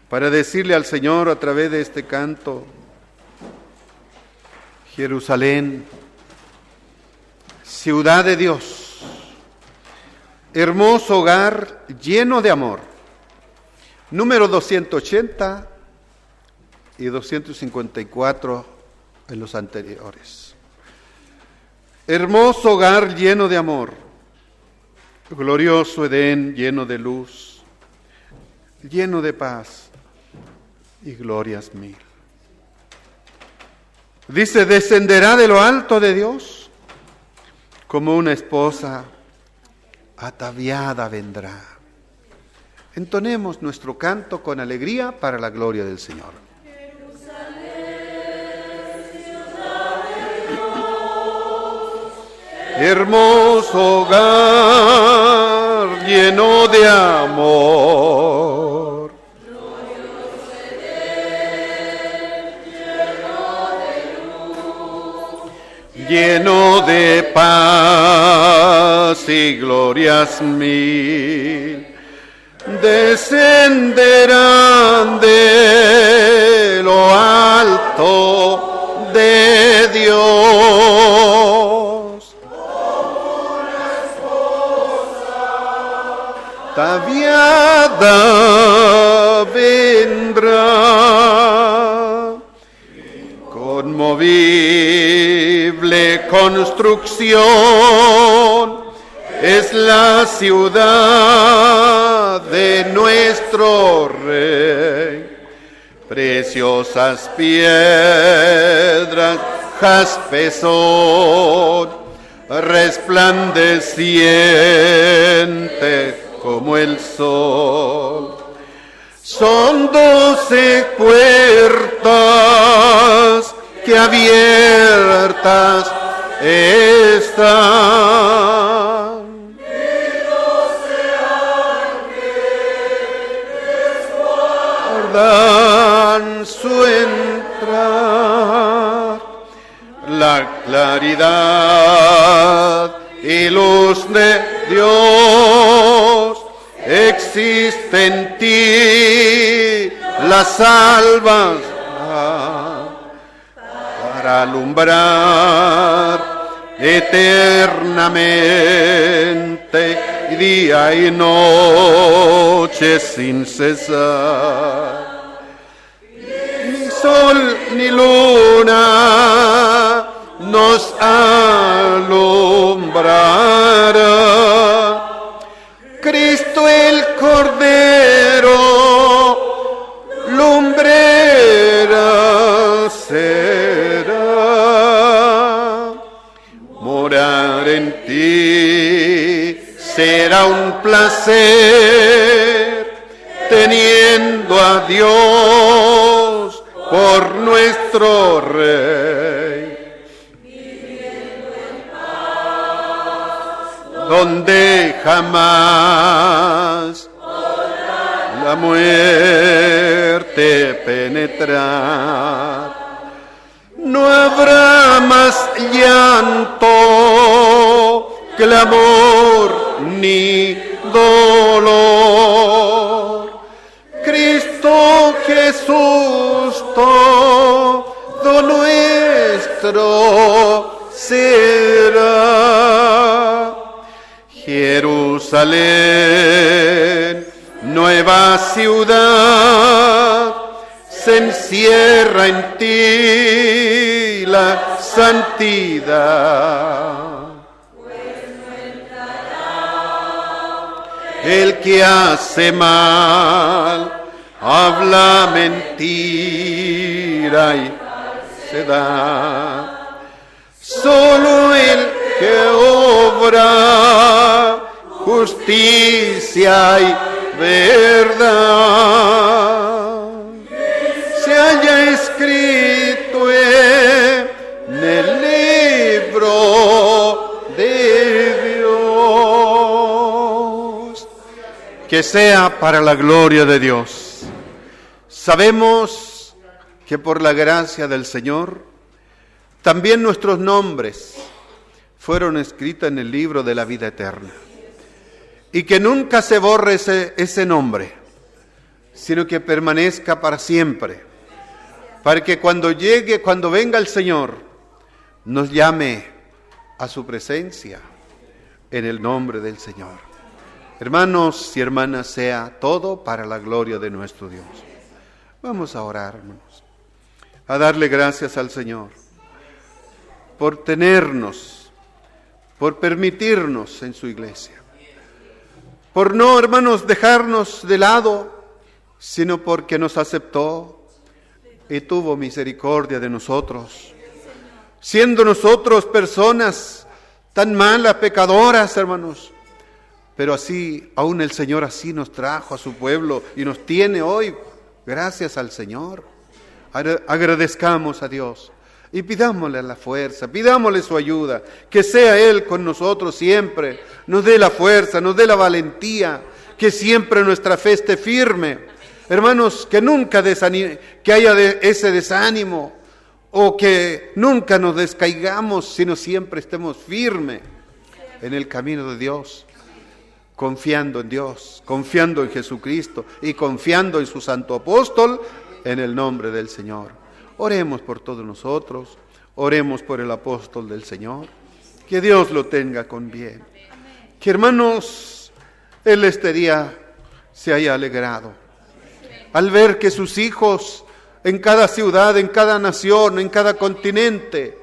para decirle al Señor a través de este canto: Jerusalén, ciudad de Dios, hermoso hogar lleno de amor. Número 280 y 254 en los anteriores. Hermoso hogar lleno de amor, glorioso Edén lleno de luz, lleno de paz y glorias mil. Dice: descenderá de lo alto de Dios, como una esposa ataviada vendrá. Entonemos nuestro canto con alegría para la gloria del Señor. Hermoso hogar lleno de amor, lleno de paz y glorias mil, descenderán de lo alto de Dios. Ataviada vendrá, conmovible construcción es la ciudad de nuestro Rey. Preciosas piedras, jaspe son, resplandeciente como el sol. Son 12 puertas que abiertas están. Y 12 ángeles guardan su entrar. La claridad y luz de Dios existe en ti, la salvas para alumbrar eternamente, día y noche sin cesar. Ni sol ni luna nos alumbrará. Cristo el Cordero, lumbrera será. Morar en ti será un placer, teniendo a Dios por nuestro Rey. donde jamás la muerte penetrar. No habrá más llanto, clamor ni dolor. Cristo Jesús todo nuestro será. Jerusalén, nueva ciudad, se encierra en ti la santidad. El que hace mal, habla mentira y se da. Solo el que obra justicia y verdad se halla escrito en el libro de Dios. Que sea para la gloria de Dios. Sabemos que por la gracia del Señor también nuestros nombres fueron escritos en el libro de la vida eterna. Y que nunca se borre ese nombre, sino que permanezca para siempre, para que cuando venga el Señor, nos llame a su presencia en el nombre del Señor. Hermanos y hermanas, sea todo para la gloria de nuestro Dios. Vamos a orar, hermanos, a darle gracias al Señor por tenernos, por permitirnos en su iglesia. Por no, hermanos, dejarnos de lado, sino porque nos aceptó y tuvo misericordia de nosotros. Siendo nosotros personas tan malas, pecadoras, hermanos, pero así, aún el Señor así nos trajo a su pueblo y nos tiene hoy, gracias al Señor. Agradezcamos a Dios y pidámosle la fuerza, pidámosle su ayuda, que sea Él con nosotros siempre, nos dé la fuerza, nos dé la valentía, que siempre nuestra fe esté firme. Hermanos, que nunca que haya ese desánimo o que nunca nos descaigamos, sino siempre estemos firmes en el camino de Dios, confiando en Dios, confiando en Jesucristo y confiando en su santo apóstol, en el nombre del Señor. Oremos por todos nosotros, oremos por el apóstol del Señor, que Dios lo tenga con bien. Que, hermanos, él este día se haya alegrado al ver que sus hijos en cada ciudad, en cada nación, en cada continente,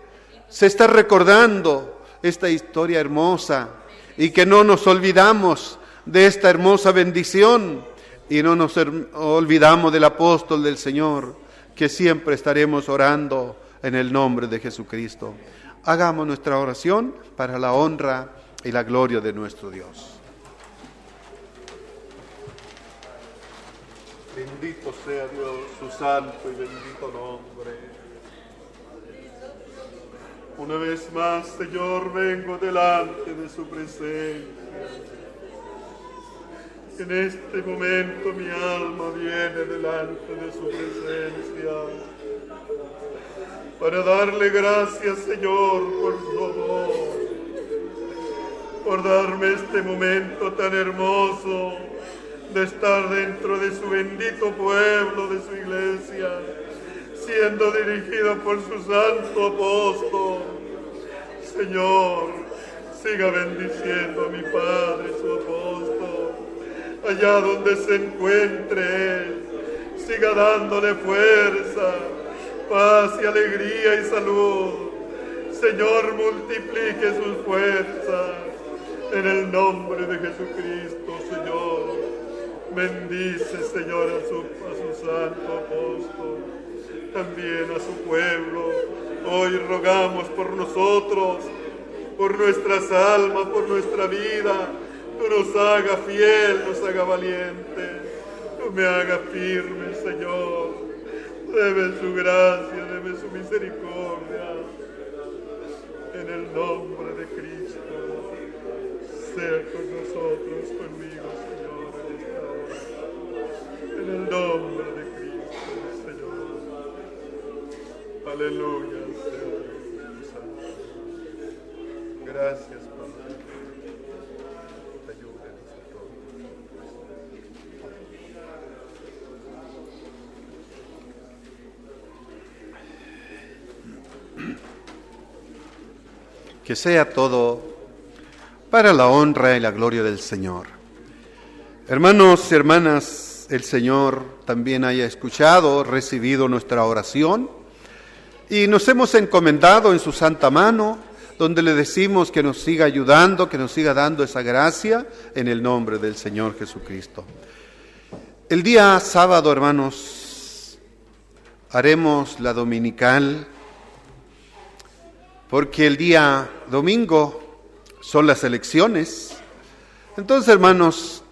se está recordando esta historia hermosa y que no nos olvidamos de esta hermosa bendición y no nos olvidamos del apóstol del Señor, que siempre estaremos orando en el nombre de Jesucristo. Hagamos nuestra oración para la honra y la gloria de nuestro Dios. Bendito sea Dios, su santo y bendito nombre. Una vez más, Señor, vengo delante de su presencia. En este momento mi alma viene delante de su presencia para darle gracias, Señor, por su amor, por darme este momento tan hermoso de estar dentro de su bendito pueblo, de su iglesia, siendo dirigido por su santo apóstol. Señor, siga bendiciendo a mi Padre, su apóstol, allá donde se encuentre él, siga dándole fuerza, paz y alegría y salud. Señor, multiplique sus fuerzas en el nombre de Jesucristo, Señor. Bendice, Señor, a su santo apóstol, también a su pueblo. Hoy rogamos por nosotros, por nuestras almas, por nuestra vida. Tú nos hagas fiel, nos hagas valiente. Tú me hagas firme, Señor. Debe su gracia, debe su misericordia. En el nombre de Cristo. sea con nosotros, conmigo, Señor, en esta hora. En el nombre de Cristo, Señor. Aleluya, sea Dios Santo. Gracias, Padre. Ayúdenos a todos. Que sea todo para la honra y la gloria del Señor. Hermanos y hermanas, el Señor también haya escuchado, recibido nuestra oración y nos hemos encomendado en su santa mano, donde le decimos que nos siga ayudando, que nos siga dando esa gracia en el nombre del Señor Jesucristo. El día sábado, hermanos, haremos la dominical, porque el día domingo son las elecciones. Entonces, hermanos,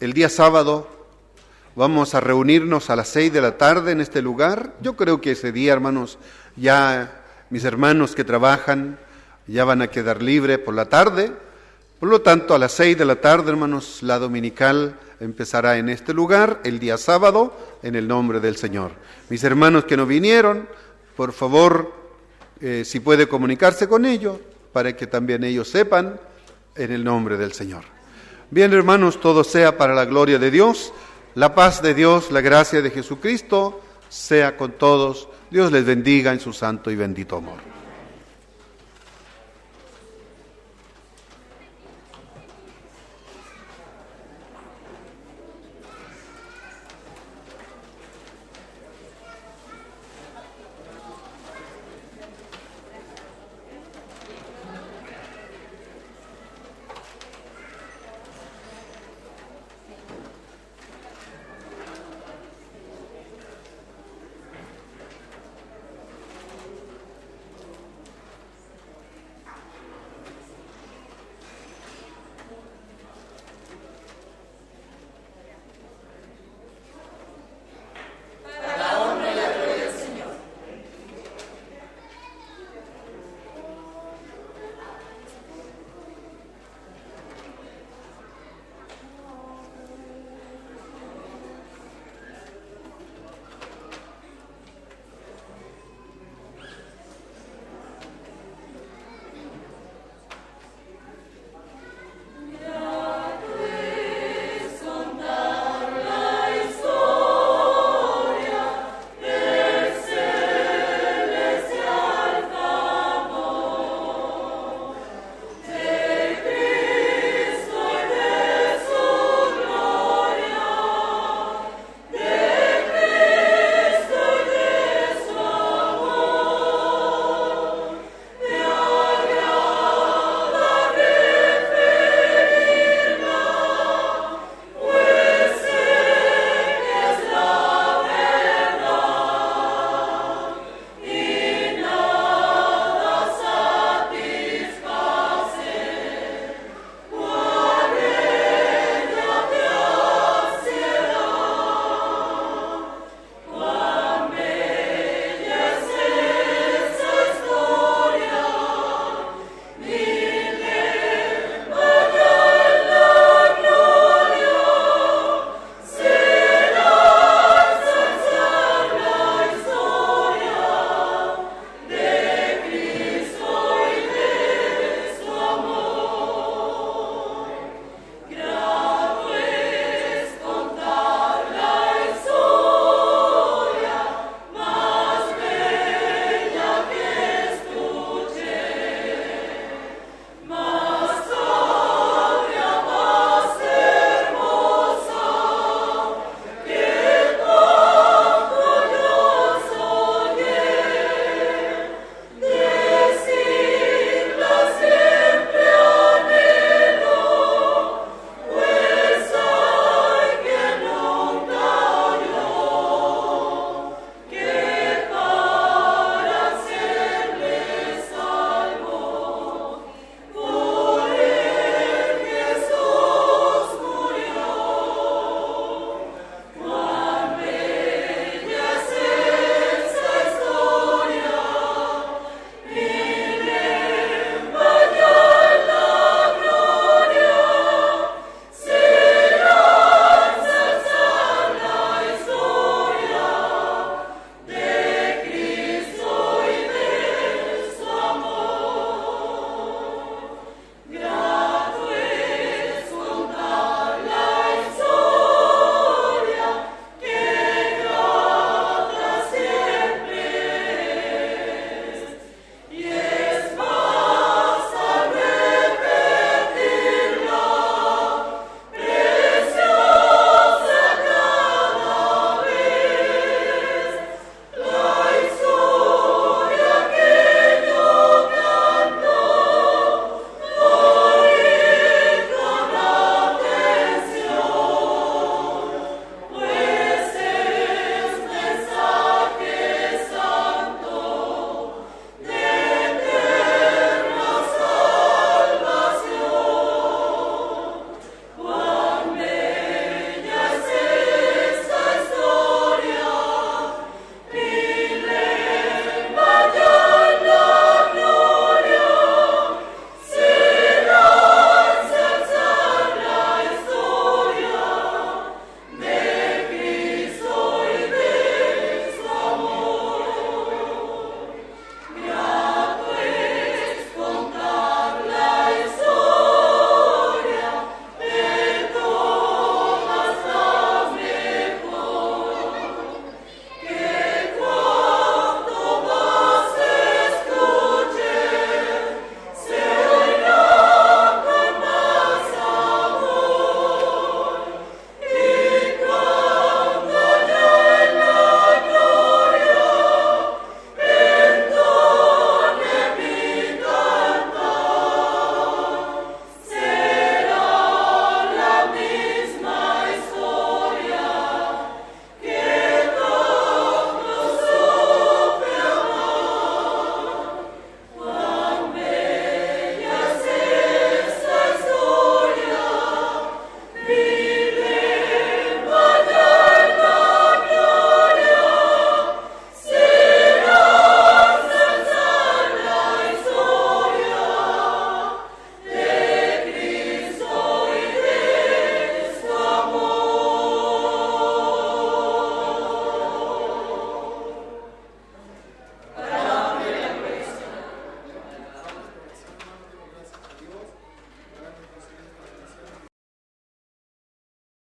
el día sábado vamos a reunirnos a las 6 de la tarde en este lugar. Yo creo que ese día, hermanos, ya mis hermanos que trabajan ya van a quedar libres por la tarde. Por lo tanto, a las 6 de la tarde, hermanos, la dominical empezará en este lugar el día sábado en el nombre del Señor. Mis hermanos que no vinieron, por favor, si puede comunicarse con ellos, para que también ellos sepan en el nombre del Señor. Bien, hermanos, todo sea para la gloria de Dios, la paz de Dios, la gracia de Jesucristo, sea con todos. Dios les bendiga en su santo y bendito amor.